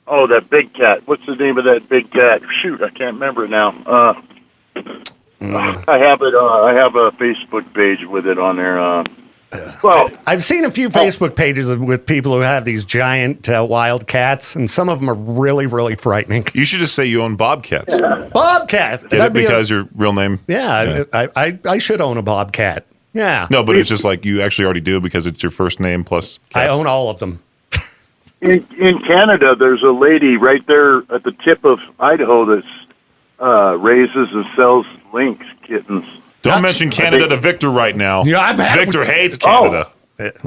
that big cat. What's the name of that big cat? Shoot, I can't remember now. I have it. I have a Facebook page with it on there. Well,
I've seen a few Facebook pages with people who have these giant wild cats, and some of them are really, really frightening.
You should just say you own bobcats.
Bobcat.
Get it because your real name?
Yeah. I should own a bobcat. Yeah.
No, but it's just like you actually already do because it's your first name plus cats.
I own all of them.
In Canada, there's a lady right there at the tip of Idaho that raises and sells lynx kittens.
Don't mention Canada to Victor right now.
Yeah,
Victor hates Canada.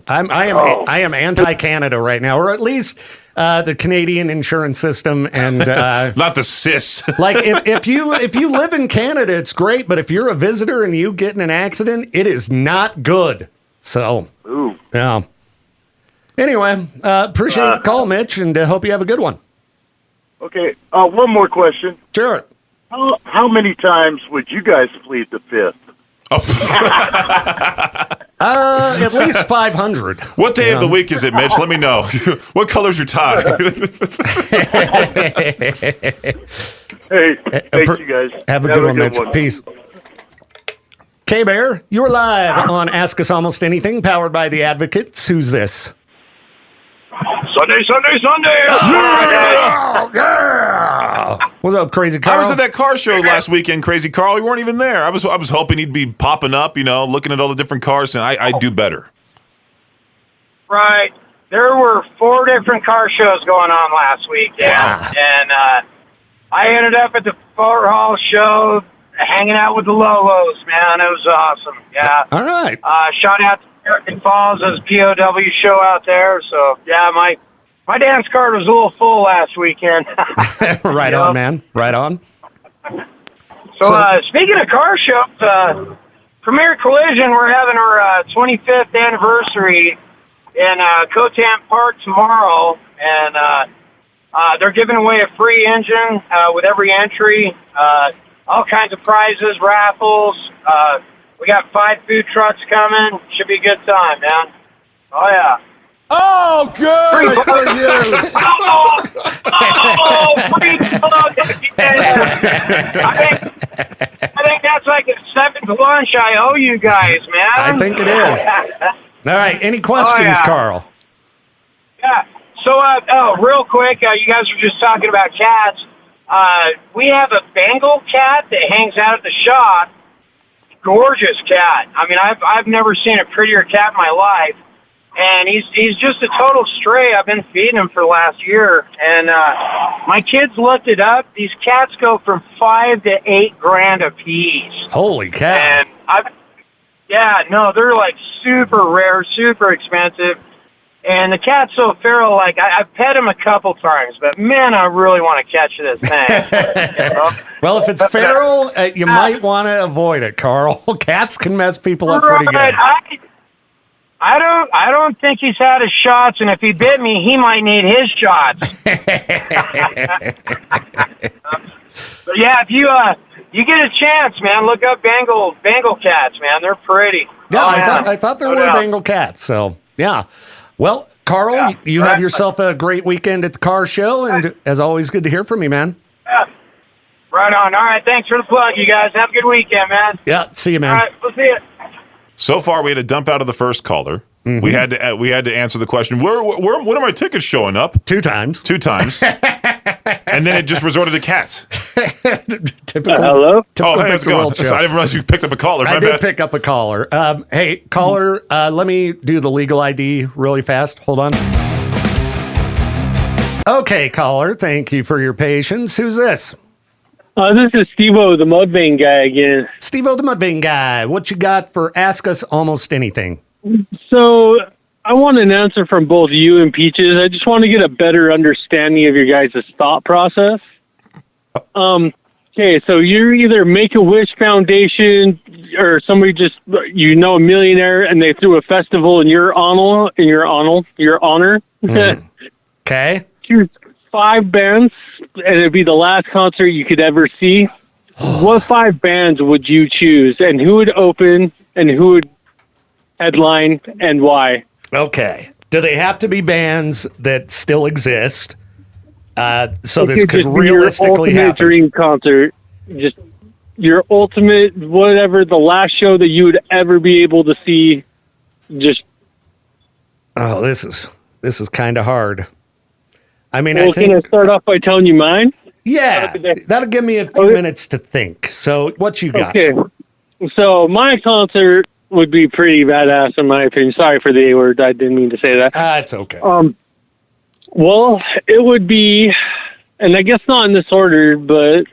I am anti-Canada right now, or at least the Canadian insurance system and
not the CIS.
Like if you live in Canada, it's great, but if you're a visitor and you get in an accident, it is not good. So,
Ooh.
yeah. Anyway, appreciate the call, Mitch, and hope you have a good one.
Okay, one more question.
Sure.
How many times would you guys plead the fifth?
At least 500.
What day of the week is it, Mitch? Let me know. What color's your tie?
Hey, thank you guys.
Have a good one, Mitch.
one.
Peace. K-Bear, you're live on Ask Us Almost Anything, powered by the Advocates. Who's this?
Sunday.
Oh, yeah! What's up, Crazy Carl?
I was at that car show last weekend, Crazy Carl. You weren't even there. I was hoping he'd be popping up, looking at all the different cars, and I do better.
Right. There were 4 different car shows going on last weekend, and I ended up at the Fort Hall show hanging out with the Lolos, man. It was awesome. Yeah.
All right.
Shout out to American Falls, as POW show out there. So, yeah, my dance card was a little full last weekend.
Right on, man. Right on.
So, speaking of car shows, Premier Collision, we're having our 25th anniversary in Cotan Park tomorrow, and they're giving away a free engine with every entry, all kinds of prizes, raffles. We got 5 food trucks coming. Should be a good time, man. Oh, yeah.
Oh, good for you.
Free plug. I think that's like a 7th lunch I owe you guys, man.
I think it is. All right. Any questions, Carl?
Yeah. So, real quick, you guys were just talking about cats. We have a Bengal cat that hangs out at the shop. Gorgeous cat. I mean, I've never seen a prettier cat in my life. And he's just a total stray. I've been feeding him for the last year. And my kids looked it up. These cats go from $5,000 to $8,000 a piece.
Holy cow.
And they're like super rare, super expensive. And the cat's so feral, like, I've pet him a couple times, but, man, I really want to catch this thing.
Well, if it's feral, you might want to avoid it, Carl. Cats can mess people up pretty good.
I don't think he's had his shots, and if he bit me, he might need his shots. But, yeah, if you get a chance, man, look up Bengal cats, man. They're pretty.
Yeah, I thought there were Bengal cats, so, yeah. Well, Carl, you have yourself a great weekend at the car show, and as always, good to hear from you, man.
Yeah. Right on. All right, thanks for the plug, you guys. Have a good weekend, man.
Yeah, see you, man.
All right, we'll see you.
So far, we had to dump out of the first caller.
Mm-hmm.
We had to answer the question. When are my tickets showing up?
2 times.
2 times. And then it just resorted to cats.
Typical.
Hello?
Hey, how's it
Victor
going?
World show.
So I didn't realize you picked up a caller.
I did pick up a caller. Hey, caller, let me do the legal ID really fast. Hold on. Okay, caller, thank you for your patience. Who's this?
This is Steve-O, the Mudvayne guy again.
Steve-O, the Mudvayne guy. What you got for Ask Us Almost Anything?
So I want an answer from both you and Peaches. I just want to get a better understanding of your guys' thought process. Okay, so you're either Make-A-Wish Foundation or somebody just, a millionaire, and they threw a festival in your honor.
Okay.
Here's 5 bands, and it'd be the last concert you could ever see. What 5 bands would you choose, and who would open, and who would headline, and why?
Okay. Do they have to be bands that still exist? So this could realistically
your ultimate
happen.
dream concert, just your ultimate, whatever, the last show that you would ever be able to see. Just
this is kind of hard. I mean,
well,
I think.
Can I start off by telling you mine?
Yeah, that'll give me a few minutes to think. So, what you got?
Okay, so my concert would be pretty badass in my opinion. Sorry for the A word. I didn't mean to say that.
It's okay.
Well, it would be, and I guess not in this order, but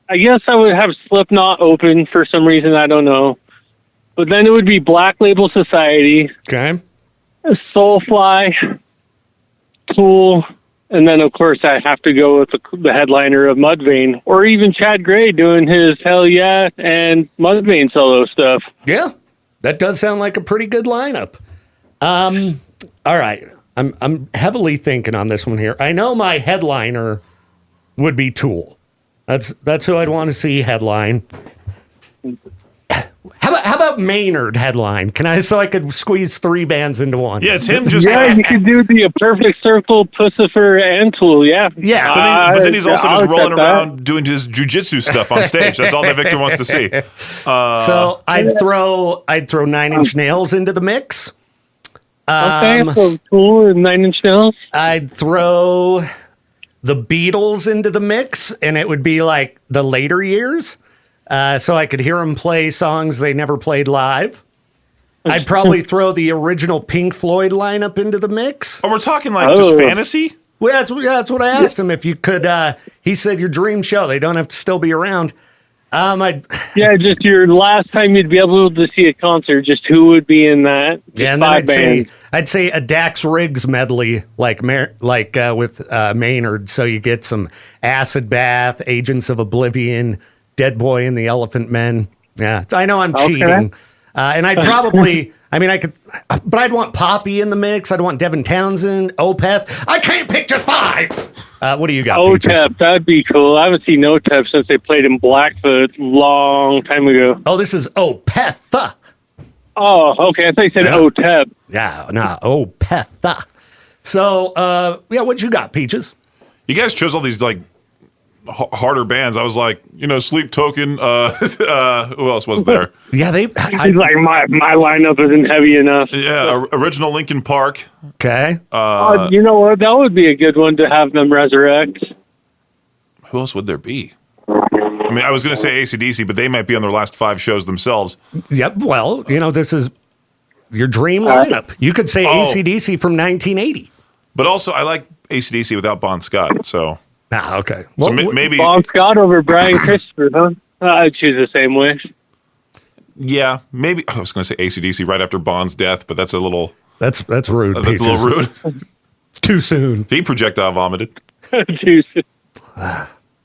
I guess I would have Slipknot open for some reason. I don't know. But then it would be Black Label Society.
Okay.
Soulfly, Tool, and then, of course, I have to go with the headliner of Mudvayne, or even Chad Gray doing his Hell Yeah and Mudvayne solo stuff.
Yeah, that does sound like a pretty good lineup. All right. I'm heavily thinking on this one here. I know my headliner would be Tool. That's who I'd want to see headline. How about Maynard headline? So I could squeeze 3 bands into one?
Yeah, it's him just.
Yeah, you could do the Perfect Circle, Pussifer, and Tool. Yeah,
Yeah.
But then he's also
I'll
just rolling
accept that.
around doing his jujitsu stuff on stage. That's all that Victor wants to see.
So I'd throw 9 Inch Nails into the mix.
Okay, so Tool and 9 Inch Nails.
I'd throw the Beatles into the mix, and it would be like the later years, so I could hear them play songs they never played live. I'd probably throw the original Pink Floyd lineup into the mix.
Oh, we're talking like just fantasy?
Well, that's what I asked him. If you could, he said your dream show. They don't have to still be around.
Yeah, just your last time you'd be able to see a concert. Just who would be in that? Just
Yeah, and then
5 bands.
I'd say a Dax Riggs medley like with Maynard, so you get some Acid Bath, Agents of Oblivion, Dead Boy and the Elephant Men. Yeah, I know I'm cheating, and I'd probably, I could, but I'd want Poppy in the mix. I'd want Devin Townsend, Opeth. I can't pick just 5. What do you got? Peaches?
OTEP, that'd be cool. I haven't seen OTEP since they played in Blackfoot long time ago.
Oh, this is Opeth.
Oh, okay. I thought you said OTEP.
Yeah, no, Opeth. So, what you got, Peaches?
You guys chose all these like harder bands. I was like, Sleep Token. Who else was there?
Yeah,
He's like, my lineup isn't heavy enough.
Yeah, original Linkin Park.
Okay.
You know what? That would be a good one to have them resurrect.
Who else would there be? I was going to say AC/DC, but they might be on their last 5 shows themselves.
Yep. Well, this is your dream lineup. You could say AC/DC from 1980.
But also, I like AC/DC without Bon Scott. So.
Okay.
So maybe
Bon Scott over Brian Christopher, huh? I'd choose the same way.
Yeah, maybe. I was going to say AC/DC right after Bond's death, but that's a little.
That's rude.
That's a little rude.
Too soon.
He projectile vomited.
Too soon.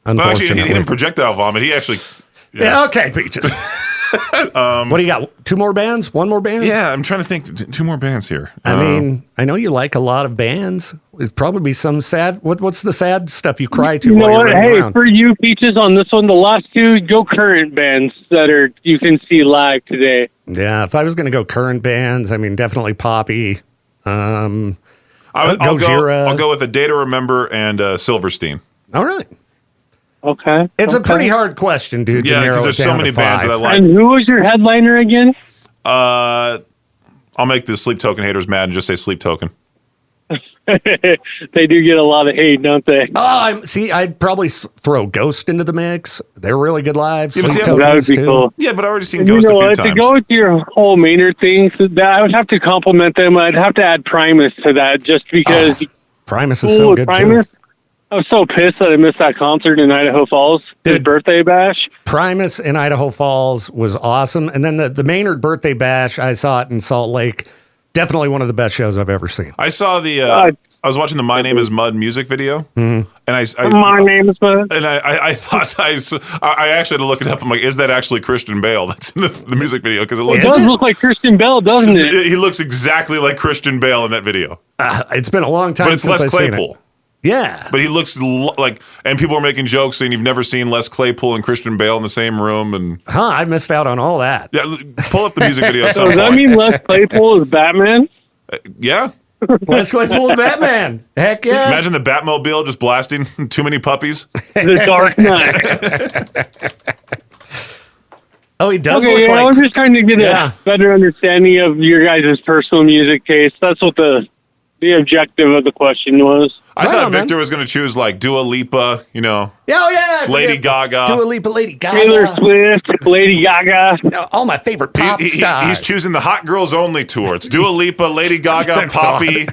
Unfortunately,
no, actually, he didn't projectile vomit. He actually.
Yeah. Okay, Peaches. What do you got? 2 more bands? 1 more band?
Yeah, I'm trying to think. 2 more bands here.
I know you like a lot of bands. It'd probably be some sad. What's the sad stuff you cry to?
You know
while
what?
you're running
Hey,
around?
for you, Peaches, on this one, the last 2, go current bands that you can see live today.
Yeah, if I was going to go current bands, definitely Poppy.
I'll
Gojira.
go with A Day to Remember and Silverstein.
All right.
Okay.
It's a pretty hard question, dude.
Yeah, because there's so many bands that I like.
And who was your headliner again?
I'll make the Sleep Token haters mad and just say Sleep Token.
They do get a lot of hate, don't they?
Oh, I'd probably throw Ghost into the mix. They're really good live.
Yeah, but
Sleep
see,
That would
Tokens,
be
too.
cool.
Yeah, but I've already seen
And
Ghost
you know
a few
what?
times.
To go with your whole Maynard thing, I would have to compliment them. I'd have to add Primus to that just because.
Primus is so good,
Primus,
too.
I was so pissed that I missed that concert in Idaho Falls. His
Dude.
birthday bash.
Primus in Idaho Falls was awesome. And then the Maynard birthday bash, I saw it in Salt Lake. Definitely one of the best shows I've ever seen.
I saw I was watching the My Name Is Mud music video, and
My name is Bud.
And I thought I actually had to look it up. I'm like, is that actually Christian Bale that's in the music video? Because
It
looks
does look like Christian Bell, doesn't it?
he looks exactly like Christian Bale in that video,
It's been a long time
but it's
since
Les
I've seen
Claypool.
it. Yeah.
But he looks like, and people are making jokes saying you've never seen Les Claypool and Christian Bale in the same room, and
I missed out on all that.
yeah, pull up the music video at
So
some
does that
point.
mean Les Claypool is Batman?
Yeah,
Les Claypool and Batman. Heck yeah.
imagine the Batmobile just blasting too many puppies.
The Dark Knight.
Oh, he does
Okay,
look
yeah,
like...
I'm just trying to get
Yeah.
a better understanding of your guys' personal music taste. That's what the objective of the question was.
I
Right
thought
on, man.
Victor was going to choose like Dua Lipa,
Oh, yeah. I
Lady
forget.
Gaga.
Dua Lipa, Lady Gaga.
Taylor Swift, Lady Gaga.
All my favorite pop stars.
He's choosing the Hot Girls Only tour. It's Dua Lipa, Lady Gaga, Poppy,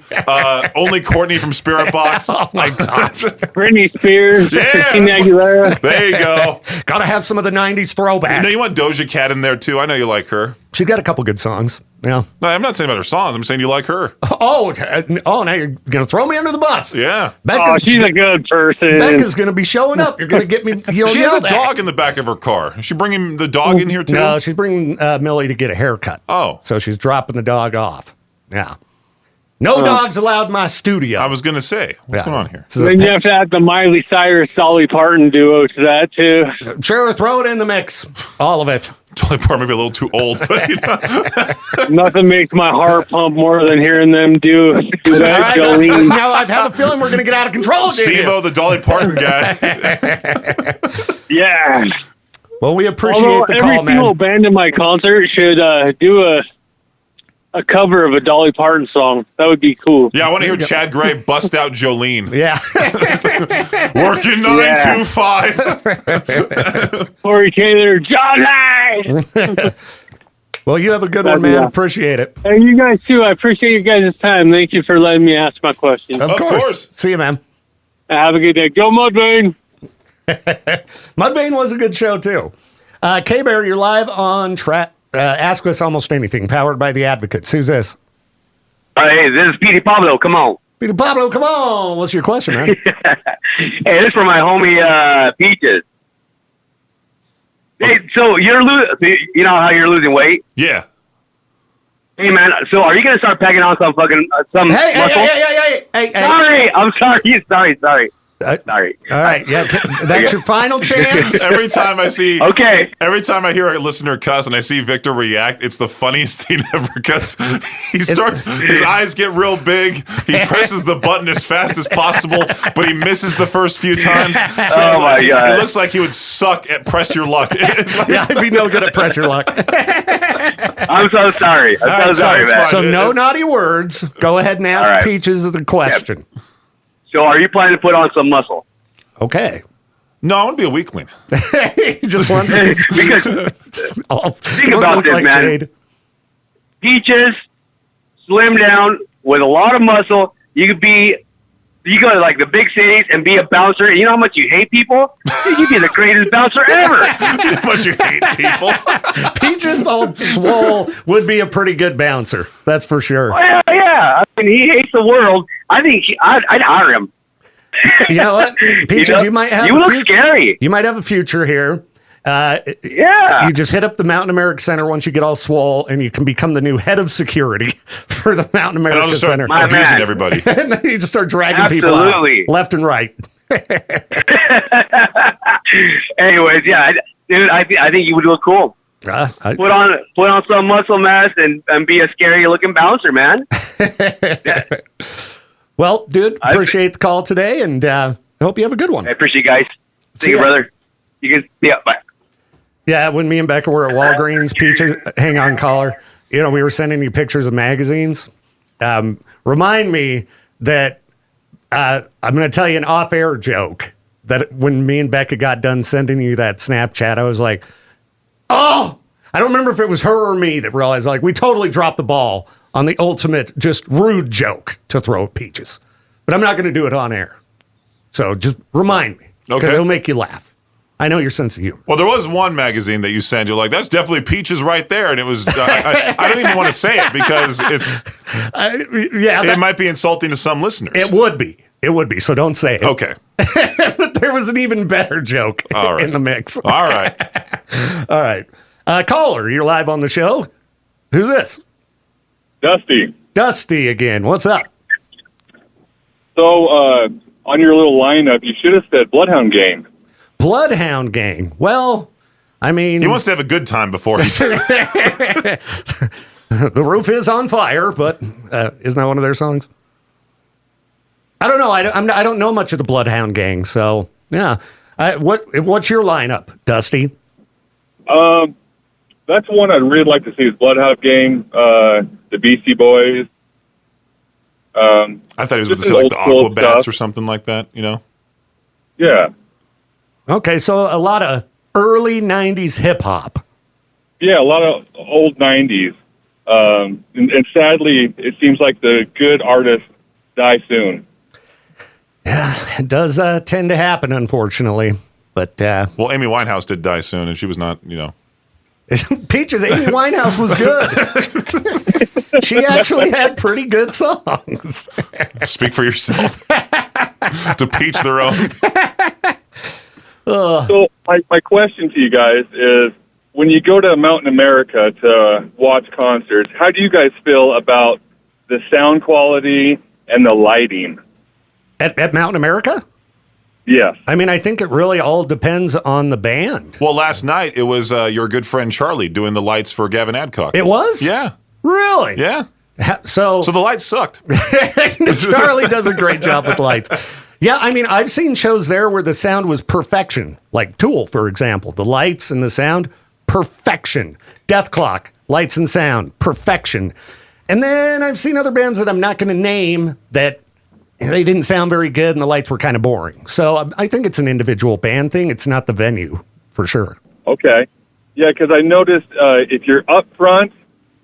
only Courtney from Spirit Box.
Oh, my God.
Britney Spears,
Yeah.
Christina Aguilera.
There you go.
Gotta have some of the 90s throwback.
Now you want Doja Cat in there too. I know you like her.
She got a couple good songs. Yeah.
No, I'm not saying about her songs. I'm saying you like her.
Oh, now you're going to throw me under the bus.
Yeah.
Oh, she's a good person.
Becca's going to be showing up. You're going to get me.
She has a dog in the back of her car. Is she bringing the dog in here too?
No, she's bringing Millie to get a haircut.
Oh.
So she's dropping the dog off. Yeah. No dogs allowed in my studio.
I was going to say, what's going on here?
This is a
Then you have to add the Miley Cyrus, Dolly Parton duo to that too.
Sure, throw it in the mix. All of it.
Dolly Parton maybe a little too old, but
Nothing makes my heart pump more than hearing them do that, Jolene.
Now I have a feeling we're going to get out of control.
Steve-O, the Dolly Parton guy.
Yeah.
Well, we appreciate
Although
the call,
every single
man.
band in my concert should do a cover of a Dolly Parton song. That would be cool.
Yeah, I want to hear Chad Gray bust out Jolene.
Yeah.
Working 9 to 5.
Corey Taylor, Jolene!
Well, you have a good one, man. Appreciate it.
And you guys too. I appreciate you guys' time. Thank you for letting me ask my question.
Of course. See you, man.
Have a good day. Go Mudvayne!
Mudvayne was a good show, too. K-Bear, you're live on track. Ask Us Almost Anything, powered by The Advocates. Who's this?
Hey, this is Petey Pablo. Come on.
Peter Pablo, come on. What's your question, man?
Hey, this is for my homie Peaches. Hey, so you know how you're losing weight?
Yeah.
Hey, man, so are you going to start packing on some fucking, some muscle?
Hey.
Sorry, I'm sorry. Sorry.
All right, yeah, that's your final chance.
Every time I see,
Okay.
every time I hear a listener cuss and I see Victor react, it's the funniest thing ever because he starts, his eyes get real big. He presses the button as fast as possible, but he misses the first few times. So
Oh, my God.
It looks like he would suck at press your luck.
Yeah, I'd be no good at pressure luck.
I'm so sorry. I'm so
right,
sorry,
it's
man.
fine.
So no naughty words. Go ahead and ask
All right.
Peaches the question.
So are you planning to put on some muscle?
Okay.
No, I want to be a weakling.
He just wants
Because
think
about this, man. Peaches, slim down with a lot of muscle. You go to like the big cities and be a bouncer. And you know how much you hate people? You'd be the greatest bouncer ever.
How much you hate people.
Peaches all swole would be a pretty good bouncer. That's for sure.
Well, yeah. I mean, he hates the world. I think I'd hire him.
You know what? Peaches, you might have
You look scary.
You might have a future here.
Yeah.
You just hit up the Mountain America Center once you get all swole, and you can become the new head of security for the Mountain
And I'll
America
just start
Center.
abusing
man.
everybody.
And then you just start dragging people out
Absolutely.
left and right.
Anyways, yeah, dude, I think you would look cool. Put on some muscle mass and be a scary looking bouncer, man.
Well, dude, appreciate the call today, and I hope you have a good one.
I appreciate you guys. See you,
ya.
brother. You guys, yeah, bye.
Yeah, when me and Becca were at Walgreens, Peaches, hang on, caller. You know, we were sending you pictures of magazines. Remind me that I'm going to tell you an off-air joke that when me and Becca got done sending you that Snapchat, I was like, oh, I don't remember if it was her or me that realized, like, we totally dropped the ball on the ultimate just rude joke to throw at Peaches. But I'm not going to do it on air. So just remind me, because
Okay.
it'll make you laugh. I know your sense of humor.
Well, there was one magazine that you sent. You're like, that's definitely Peaches right there. And it was, I don't even want to say it because it might be insulting to some listeners.
It would be. It would be. So don't say it.
Okay.
But there was an even better joke
All right.
in the mix.
All right.
All right. Caller, you're live on the show. Who's this?
Dusty.
Dusty again. What's up?
So, on your little lineup, you should have said Bloodhound Gang.
Bloodhound Gang. Well, I mean,
He wants to have a good time before he
the roof is on fire, but isn't that one of their songs? I don't know. I don't know much of the Bloodhound Gang, so yeah. What's your lineup, Dusty?
That's one I'd really like to see is Bloodhound Gang, the Beastie Boys.
I thought he was going to
Just
say like
old
the
school
Aquabats
stuff.
or something like that, you know?
Yeah.
Okay, so a lot of early 90s hip hop.
Yeah, a lot of old 90s. And sadly, it seems like the good artists die soon.
Yeah, it does tend to happen, unfortunately. But
Well, Amy Winehouse did die soon, and she was not, you know.
Peaches, Amy Winehouse was good. She actually had pretty good songs.
Speak for yourself. To Peach their own.
So my question to you guys is, when you go to Mountain America to watch concerts, how do you guys feel about the sound quality, and the lighting.
At Mountain America?
Yes.
I mean, I think it really all depends on the band.
Well, last night it was your good friend Charlie doing the lights for Gavin Adcock.
It was?
Yeah.
Really?
Yeah.
So
the lights sucked.
Charlie does a great job with lights. Yeah, I mean, I've seen shows there where the sound was perfection. Like Tool, for example. The lights and the sound, perfection. Death Clock, lights and sound, perfection. And then I've seen other bands that I'm not going to name that they didn't sound very good and the lights were kind of boring. So I think it's an individual band thing. It's not the venue, for sure.
Okay. Yeah, because I noticed if you're up front,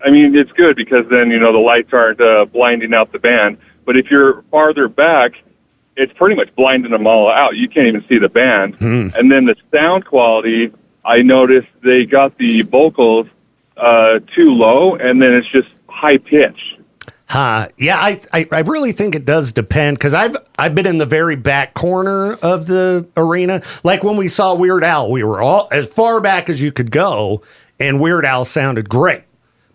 I mean, it's good because then, the lights aren't blinding out the band. But if you're farther back, it's pretty much blinding them all out. You can't even see the band. And then the sound quality, I noticed they got the vocals too low, and then it's just high pitch.
Yeah, I really think it does depend because I've been in the very back corner of the arena. Like when we saw Weird Al, we were all as far back as you could go, and Weird Al sounded great.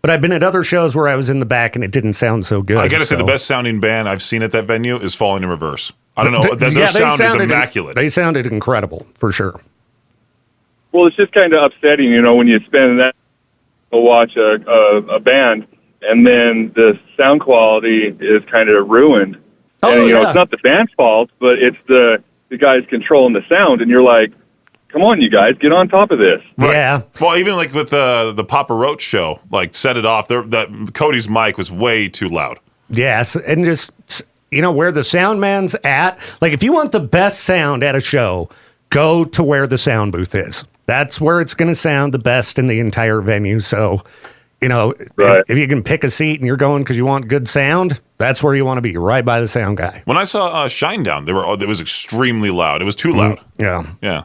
But I've been at other shows where I was in the back and it didn't sound so good.
I got to say, the best sounding band I've seen at that venue is Falling in Reverse. I don't know. Their sound is immaculate.
They sounded incredible, for sure.
Well, it's just kind of upsetting, when you spend that to watch a band, and then the sound quality is kind of ruined. And, it's not the band's fault, but it's the guys controlling the sound, and you're like, come on, you guys, get on top of this.
Right.
Yeah.
Well, even like with the Papa Roach show, like set it off. That Cody's mic was way too loud.
Yes, and just where the sound man's at. Like if you want the best sound at a show, go to where the sound booth is. That's where it's going to sound the best in the entire venue. So,
right.
if you can pick a seat and you're going because you want good sound, that's where you want to be, right by the sound guy.
When I saw Shinedown, it was extremely loud. It was too loud.
Yeah.
Yeah.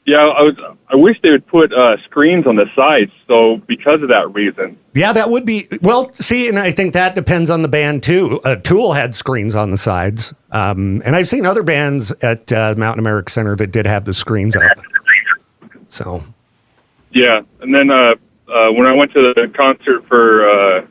Yeah, I wish they would put screens on the sides, so because of that reason.
Yeah, that would be, well, see, and I think that depends on the band, too. Tool had screens on the sides, and I've seen other bands at Mountain America Center that did have the screens up. So.
Yeah, and then when I went to the concert for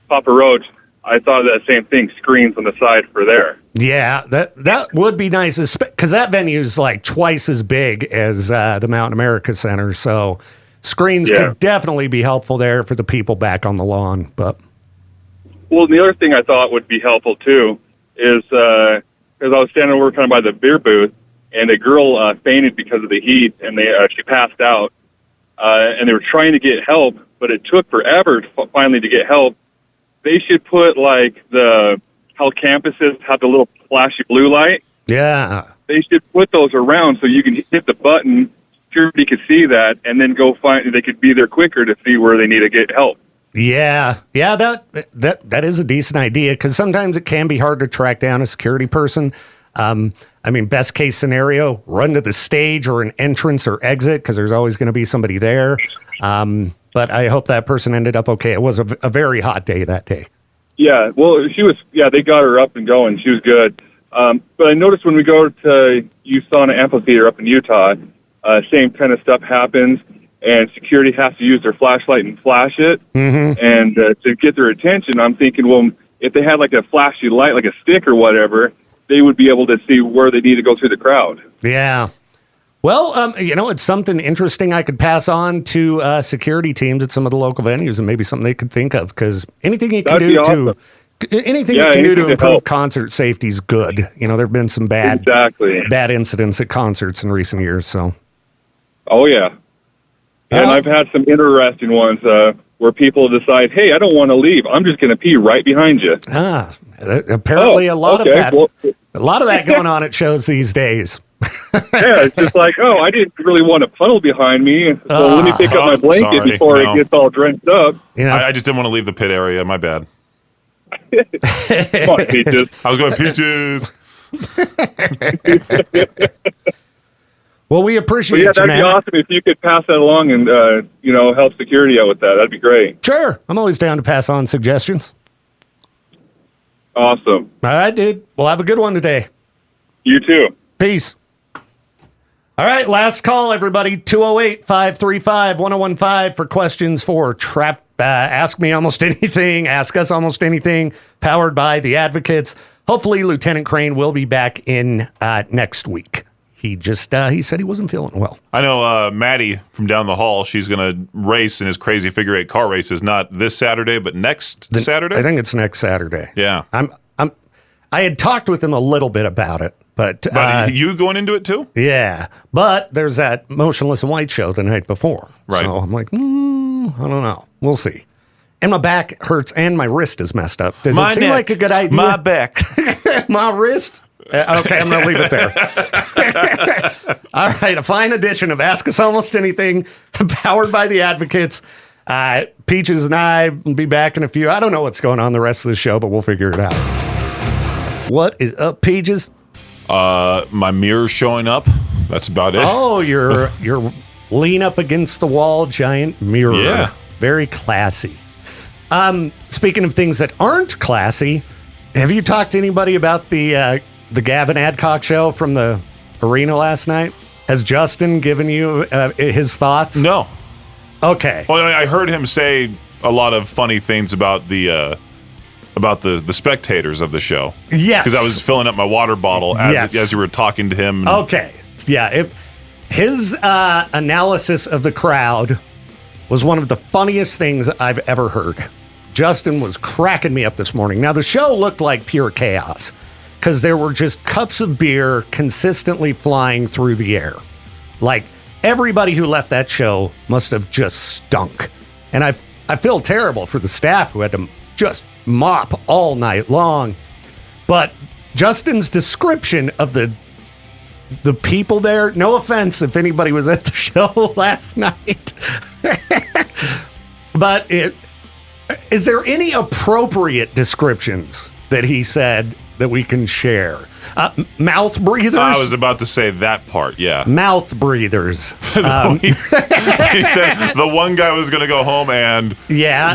Papa Roach, I thought of that same thing, screens on the side for there.
Yeah, that would be nice, because that venue is like twice as big as the Mountain America Center, so screens could definitely be helpful there for the people back on the lawn. But
well, the other thing I thought would be helpful too is because I was standing over kind of by the beer booth, and a girl fainted because of the heat, and she passed out, and they were trying to get help, but it took forever finally to get help. They should put like how campuses have the little flashy blue light.
Yeah.
They should put those around so you can hit the button, security could see that, and then they could be there quicker to see where they need to get help.
Yeah. Yeah, that is a decent idea, because sometimes it can be hard to track down a security person. I mean, best case scenario, run to the stage or an entrance or exit, because there's always going to be somebody there. But I hope that person ended up okay. It was a very hot day that day.
Yeah, well, they got her up and going. She was good. But I noticed when we go to USANA Amphitheater up in Utah, same kind of stuff happens, and security has to use their flashlight and flash it. Mm-hmm. And to get their attention, I'm thinking, well, if they had like a flashy light, like a stick or whatever, they would be able to see where they need to go through the crowd.
Yeah. Well, it's something interesting I could pass on to security teams at some of the local venues, and maybe something they could think of, because anything you can do to improve
help.
concert safety is good. There have been some bad incidents at concerts in recent years. So.
Oh yeah, and I've had some interesting ones where people decide, hey, I don't want to leave. I'm just going to pee right behind you.
Apparently a lot of that. Well, a lot of that going on at shows these days.
Yeah, it's just like, I didn't really want a puddle behind me, so let me pick up my blanket before it gets all drenched up.
I just didn't want to leave the pit area. My bad.
Come on, Peaches.
I was going, Peaches.
Well, we appreciate you, man.
That'd be awesome if you could pass that along and, help security out with that. That'd be great.
Sure. I'm always down to pass on suggestions.
Awesome.
All right, dude. Well, have a good one today.
You too.
Peace. All right, last call, everybody. 208-535-1015 for questions for Ask me almost anything. Ask us almost anything. Powered by the Advocates. Hopefully, Lieutenant Crane will be back in next week. He just he said he wasn't feeling well.
I know Maddie from down the hall, she's going to race in his crazy figure 8 car races, not this Saturday, but next Saturday?
I think it's next Saturday.
Yeah.
I had talked with him a little bit about it, but
you going into it too?
Yeah, but there's that Motionless in White show the night before.
Right.
So I'm like, I don't know. We'll see. And my back hurts and my wrist is messed up. Does it seem like a good idea?
My back.
My wrist? Okay, I'm going to leave it there. All right, a fine edition of Ask Us Almost Anything, powered by the Advocates. Peaches and I will be back in a few. I don't know what's going on the rest of the show, but we'll figure it out. What is up, Peaches?
My mirror's showing up. That's about it.
Oh, you're lean up against the wall, giant mirror.
Yeah.
Very classy. Speaking of things that aren't classy, have you talked to anybody about the Gavin Adcock show from the arena last night? Has Justin given you his thoughts?
No.
Okay.
Well, I heard him say a lot of funny things about the spectators of the show.
Yes.
Because I was filling up my water bottle as you were talking to him.
Okay. Yeah. His analysis of the crowd was one of the funniest things I've ever heard. Justin was cracking me up this morning. Now, the show looked like pure chaos because there were just cups of beer consistently flying through the air. Like, everybody who left that show must have just stunk. And I feel terrible for the staff who had to just mop all night long. But Justin's description of the people there, no offense if anybody was at the show last night, but is there any appropriate descriptions that he said that we can share? Mouth breathers?
I was about to say that part, yeah.
Mouth breathers.
He said the one guy was going to go home and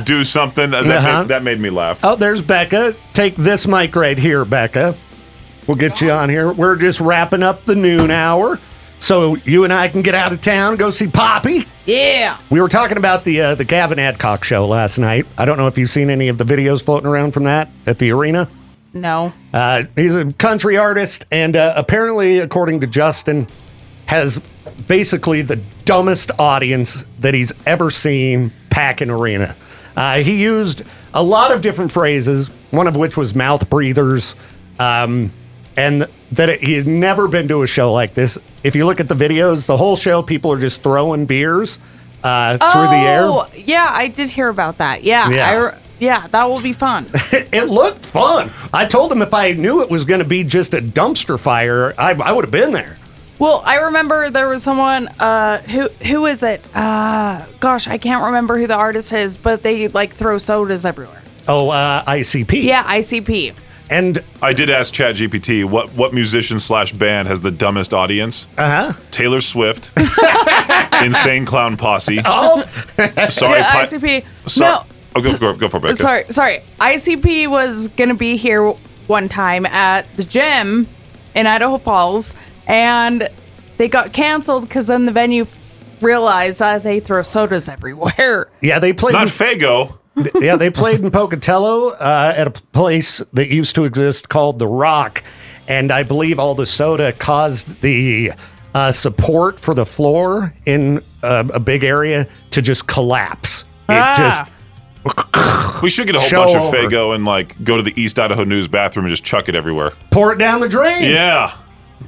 do something. That made me laugh.
Oh, there's Becca. Take this mic right here, Becca. We'll get you on here. We're just wrapping up the noon hour, so you and I can get out of town, go see Poppy.
Yeah.
We were talking about the Gavin Adcock show last night. I don't know if you've seen any of the videos floating around from that at the arena.
No.
He's a country artist, and apparently, according to Justin, has basically the dumbest audience that he's ever seen pack an arena. He used a lot of different phrases, one of which was mouth breathers, and that he has never been to a show like this. If you look at the videos, the whole show, people are just throwing beers through the air.
Oh, yeah, I did hear about that. Yeah. Yeah, that will be fun.
It looked fun. I told him if I knew it was going to be just a dumpster fire, I would have been there.
Well, I remember there was someone, who is it? Gosh, I can't remember who the artist is, but they throw sodas everywhere.
Oh, ICP.
Yeah, ICP.
And
I did ask ChatGPT what musician/band has the dumbest audience. Taylor Swift, Insane Clown Posse.
Oh,
sorry,
yeah, ICP.
No. Oh, go for it, Becca.
Sorry. ICP was gonna be here one time at the gym in Idaho Falls, and they got canceled because then the venue realized that they throw sodas everywhere.
Yeah, they played.
Not Fago.
Yeah, they played in Pocatello at a place that used to exist called The Rock, and I believe all the soda caused the support for the floor in a big area to just collapse.
We should get a whole bunch of Fago and go to the East Idaho News bathroom and just chuck it everywhere.
Pour it down the drain.
Yeah.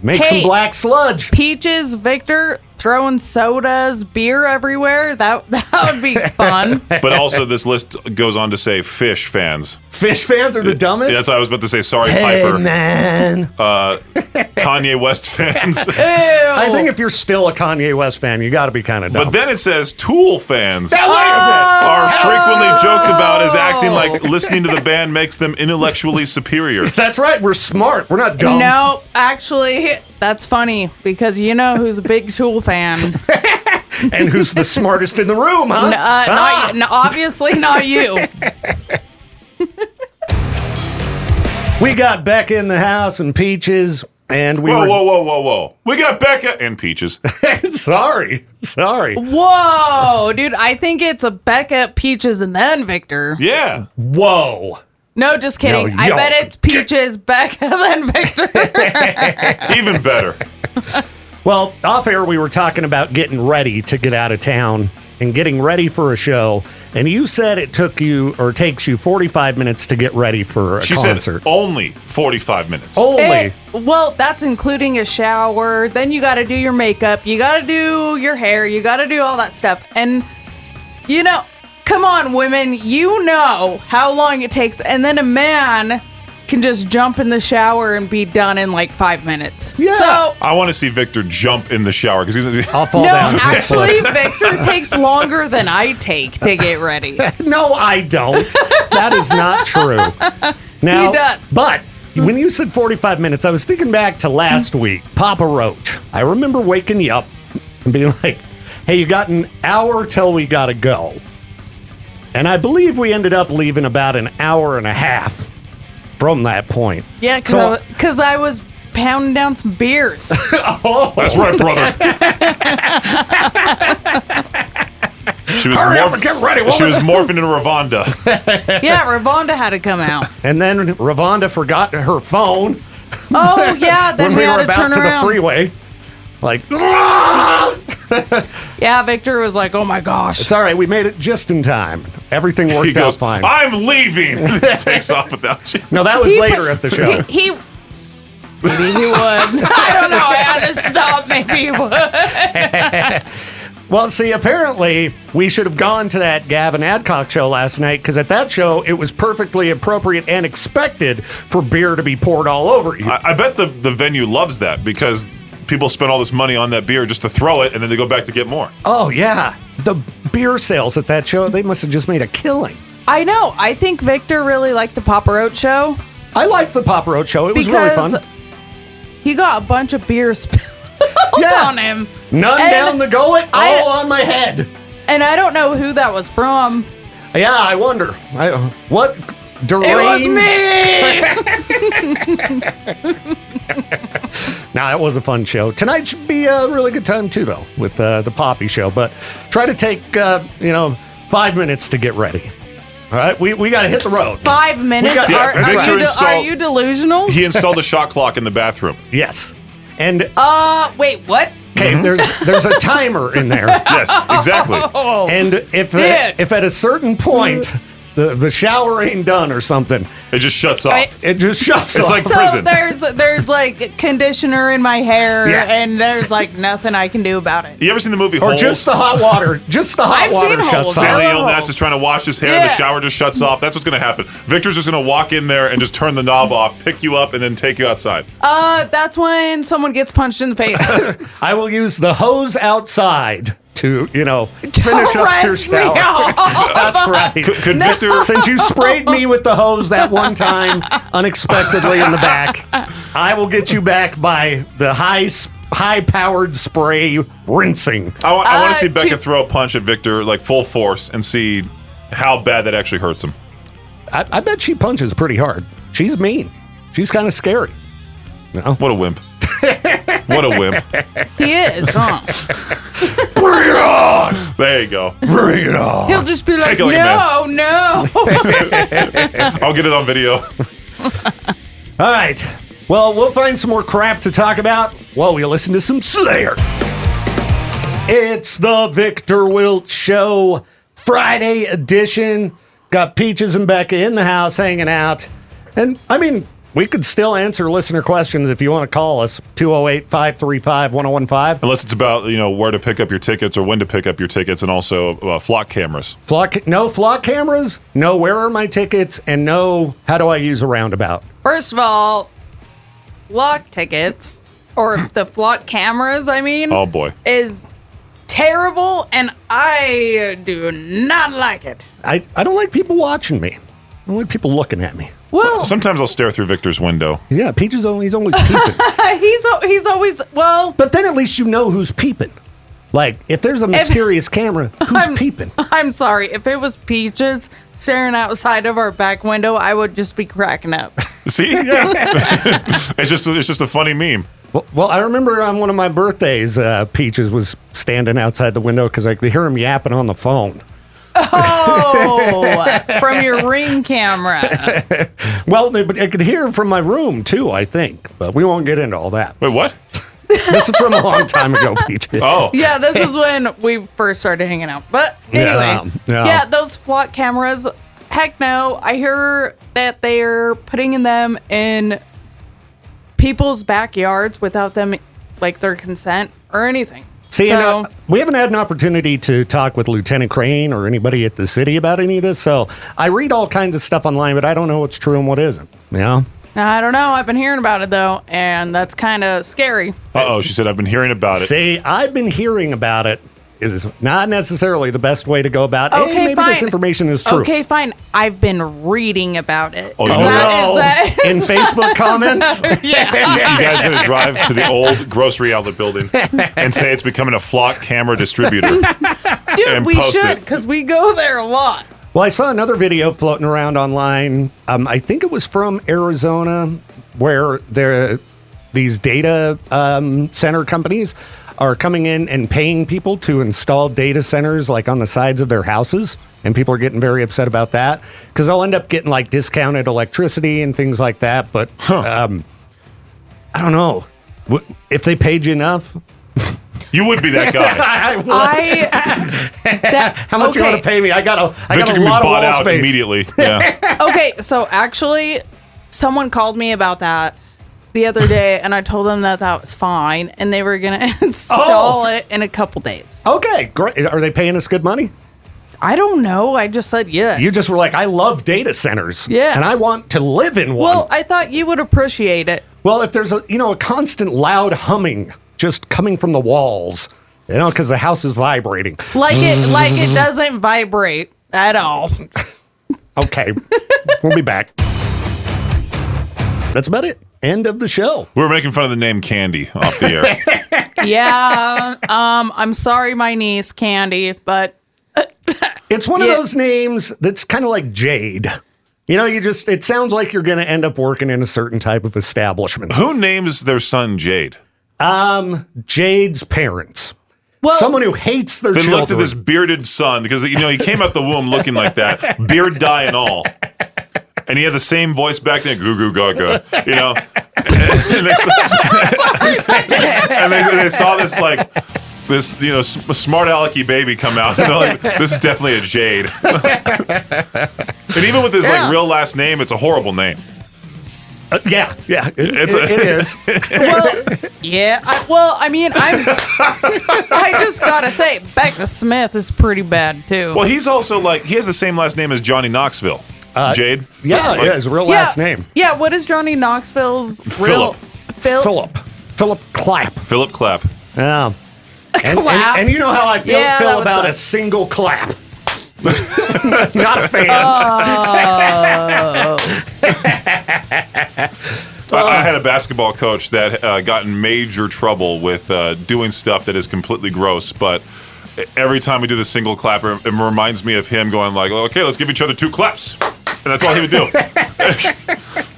Make some black sludge.
Peaches, Victor, throwing sodas, beer everywhere. That would be fun.
But also this list goes on to say fish fans.
Fish fans are the dumbest?
That's what I was about to say. Sorry,
hey,
Piper.
Man.
Kanye West fans.
I think if you're still a Kanye West fan, you got to be kind of dumb.
But then it says Tool fans are frequently joked about as acting like listening to the band makes them intellectually superior.
That's right. We're smart. We're not dumb.
No, actually, that's funny because you know who's a big Tool fan.
And who's the smartest in the room, huh?
Obviously not you.
We got Becca in the house and Peaches. And we
Whoa. We got Becca and Peaches.
Sorry.
Whoa, dude. I think it's a Becca, Peaches, and then Victor.
Yeah.
Whoa.
No, just kidding.
No,
I bet it's Peaches, Becca, then Victor.
Even better.
Well, off air, we were talking about getting ready to get out of town and getting ready for a show. And you said it takes you 45 minutes to get ready for a
She
concert.
said only 45 minutes.
Only.
Well, that's including a shower. Then you got to do your makeup. You got to do your hair. You got to do all that stuff. And, you know, come on, women. You know how long it takes. And then a man can just jump in the shower and be done in like 5 minutes.
Yeah.
So,
I want to see Victor jump in the shower because he's.
I'll fall
no,
down.
actually, Victor takes longer than I take to get ready.
No, I don't. That is not true. Now,
He does.
But when you said 45 minutes, I was thinking back to last week, Papa Roach. I remember waking you up and being like, hey, you got an hour till we got to go. And I believe we ended up leaving about an hour and a half from that point.
Yeah, because I was pounding down some beers.
That's right, brother. She was
Hurry up and get ready,
She was
woman.
morphing into Ravonda.
Yeah, Ravonda had to come out.
And then Ravonda forgot her phone
Oh, yeah, then
when
we
we
had
were
to
about
turn
to
around.
the freeway. Like,
Yeah, Victor was like, oh my gosh.
it's all right. We made it just in time. Everything
He
worked
goes,
out fine.
I'm leaving. Takes off without you.
No, that was later at the show.
He maybe he would. I don't know. I had to stop. Maybe he would.
Well, see, apparently we should have gone to that Gavin Adcock show last night because at that show it was perfectly appropriate and expected for beer to be poured all over you.
I bet the venue loves that because people spend all this money on that beer just to throw it and then they go back to get more.
Oh, yeah. The beer sales at that show, they must have just made a killing.
I know. I think Victor really liked the Papa Roach show.
I liked the Papa Roach show. It was really fun.
He got a bunch of beer spilled on him.
None
And
down the gullet, all on my head.
And I don't know who that was from.
Yeah, I wonder. What deranged...
It was me!
Nah, it was a fun show. Tonight should be a really good time, too, though, with the Poppy show. But try to take, 5 minutes to get ready. All right? We got to hit the road.
5 minutes? Are you delusional?
He installed a shot clock in the bathroom.
Yes. And...
wait, what?
Okay, there's a timer in there.
Yes, exactly.
And if at a certain point the shower ain't done or something,
it just shuts off.
It just shuts off.
It's like prison.
There's like conditioner in my hair,
Yeah.
and there's like nothing I can do about it.
You ever seen the movie
or
Holes?
just the hot water. Just the hot
I've
water
seen
shuts
Holes.
off.
Stanley
Oh.
Ilnats is trying to wash his hair.
Yeah.
The shower just shuts off. That's what's going to happen. Victor's just going to walk in there and just turn the knob off, pick you up, and then take you outside.
That's when someone gets punched in the face.
I will use the hose outside to, finish up your
rinse me
shower.
off.
That's right.
Could Victor...
Since you sprayed me with the hose that one time unexpectedly in the back, I will get you back by the high-powered spray rinsing.
I want to see Becca
to-
throw a punch at Victor, like full force, and see how bad that actually hurts him.
I bet she punches pretty hard. She's mean. She's kind of scary. No?
What a wimp. What a wimp.
He is, huh?
Bring it on!
There you go.
Bring it on!
He'll just be like,
Take it like a
no.
I'll get it on video.
All right. Well, we'll find some more crap to talk about while we listen to some Slayer. It's the Victor Wilt Show, Friday edition. Got Peaches and Becca in the house hanging out. And, we could still answer listener questions if you want to call us, 208-535-1015.
Unless it's about, where to pick up your tickets or when to pick up your tickets, and also flock cameras.
No flock cameras, no where are my tickets, and no how do I use a roundabout.
First of all, flock tickets, or the flock cameras,
Oh, boy.
is terrible, and I do not like it.
I don't like people watching me. I don't like people looking at me.
Well,
Sometimes I'll stare through Victor's window.
Yeah, Peach is always peeping.
he's always, well...
But then at least you know who's peeping. Like, if there's a mysterious camera, who's peeping?
I'm sorry. If it was Peaches staring outside of our back window, I would just be cracking up.
See, yeah, it's just a funny meme.
Well, I remember on one of my birthdays, Peaches was standing outside the window because I could hear him yapping on the phone.
Oh, from your Ring camera.
Well, I could hear it from my room too, I think, but we won't get into all that.
Wait, what?
This is from a long time ago, Peaches.
Oh,
Yeah, this is when we first started hanging out. But anyway,
Yeah.
those flock cameras, heck no. I hear that they're putting them in people's backyards without them, like, their consent or anything.
See,
so,
we haven't had an opportunity to talk with Lieutenant Crane or anybody at the city about any of this, so I read all kinds of stuff online, but I don't know what's true and what isn't. Yeah.
I don't know. I've been hearing about it, though, and that's kind of scary.
Uh-oh, she said, I've been hearing about it.
See, I've been hearing about it. Is not necessarily the best way to go about it.
Okay,
Hey, maybe
fine.
this information is true.
Okay, fine. I've been reading about it.
Oh,
Is
no.
that-
In Facebook comments?
yeah.
You guys going to drive to the old grocery outlet building and say it's becoming a flock camera distributor?
Dude,
and
we
post
should,
it.
because we go there a lot.
Well, I saw another video floating around online. I think it was from Arizona, where these data center companies are coming in and paying people to install data centers like on the sides of their houses. And people are getting very upset about that because they'll end up getting like discounted electricity and things like that. But I don't know. If they paid you enough,
You would be that guy.
I would. How much you want to pay me? I got a
Victor can be
lot of
bought
wall
out
space.
immediately. Yeah.
Okay, so actually, someone called me about that the other day, and I told them that was fine, and they were going to install it in a couple days.
Okay, great. Are they paying us good money?
I don't know. I just said yes.
You just were like, I love data centers.
Yeah.
And I want to live in one.
Well, I thought you would appreciate it.
Well, if there's a constant loud humming just coming from the walls, because the house is vibrating.
Like it doesn't vibrate at all.
Okay. We'll be back. That's about it. End of the show.
We were making fun of the name Candy off the air.
Yeah. I'm sorry, my niece, Candy, but
It's one of those names that's kind of like Jade. It sounds like you're going to end up working in a certain type of establishment.
Who names their son Jade?
Jade's parents.
well,
Someone who hates their
They
children.
looked at this bearded son because he came out the womb looking like that, beard dye and all, and he had the same voice back then, goo goo gaga, and they saw this smart alecky baby come out, and they're like, this is definitely a Jade. And even with his real last name, it's a horrible name.
Yeah, it is.
well, yeah. I just gotta say, Becca Smith is pretty bad too.
Well, he's also he has the same last name as Johnny Knoxville. Jade?
Yeah, his real last name.
Yeah, what is Johnny Knoxville's real?
Philip.
Philip Clapp.
Philip Clapp.
Yeah.
Clap.
And you know how I feel
that would
about
suck.
a single clap. Not a fan.
I had a basketball coach that got in major trouble with doing stuff that is completely gross, but every time we do the single clap, it reminds me of him going like, okay, let's give each other 2 claps. And that's all he would do.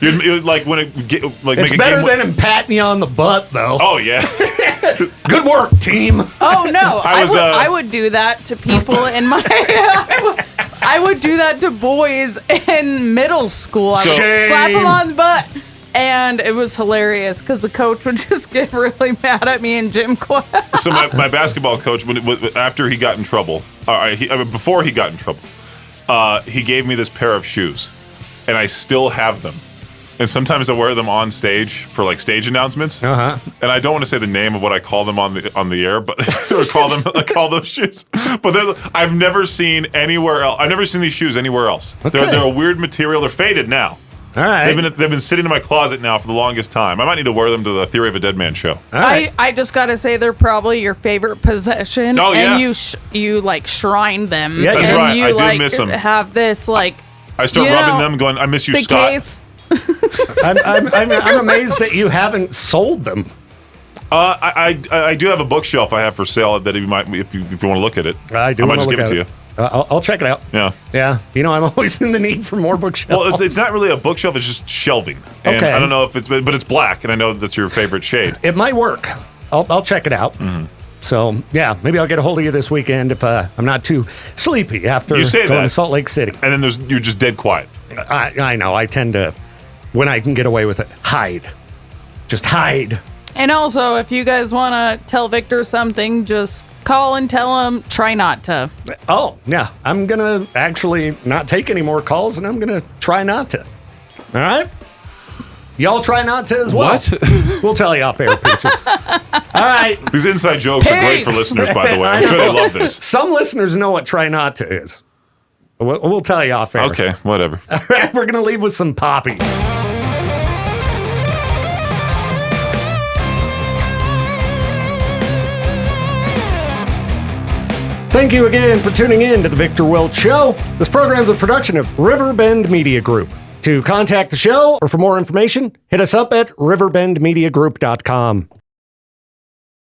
It's better than him patting you on the butt, though.
Oh, yeah.
Good work, team.
Oh no,
I
I would do that to people in my. I would do that to boys in middle school. I would
Shame.
slap them on the butt, and it was hilarious because the coach would just get really mad at me in gym class.
So my basketball coach, after he got in trouble, before he got in trouble, he gave me this pair of shoes, and I still have them. And sometimes I wear them on stage for stage announcements.
Uh-huh.
And I don't want to say the name of what I call them on the air, but I call those shoes. But I've never seen anywhere else. I've never seen these shoes anywhere else.
Okay.
They're a weird material. They're faded now.
All right.
They've been sitting in my closet now for the longest time. I might need to wear them to the Theory of a Dead Man show.
All right.
I just gotta say they're probably your favorite possession.
Oh, yeah.
And you shrine them.
Yeah,
That's
and
right.
You,
I do miss them.
Have this
I start rubbing them, going, "I miss you,
the
Scott."
case.
I'm amazed that you haven't sold them.
I do have a bookshelf I have for sale that you might, if you want to look at it,
I do
might
wanna
just
look
give it
at
to
it.
you.
I'll check it out.
Yeah.
Yeah. I'm always in the need for more bookshelves.
Well, it's not really a bookshelf. It's just shelving. And
Okay.
I don't know if but it's black, and I know that's your favorite shade.
It might work. I'll check it out.
Mm-hmm.
So, yeah, maybe I'll get a hold of you this weekend if I'm not too sleepy after
You say
going
that.
to Salt Lake City.
And then you're just dead quiet.
I know. I tend to, when I can get away with it, hide. Just hide.
And also, if you guys want to tell Victor something, just call and tell him, try not to.
Oh, yeah. I'm going to actually not take any more calls, and I'm going to try not to. All right? Y'all try not to as well.
What?
We'll tell you off air, Peaches. All right.
These inside jokes are great for
Peace.
listeners, by the way. I'm sure they love this.
Some listeners know what try not to is. We'll tell you off air.
Okay, whatever.
All right, we're going to leave with some Poppy. Thank you again for tuning in to The Victor Welch Show. This program is a production of Riverbend Media Group. To contact the show or for more information, hit us up at riverbendmediagroup.com.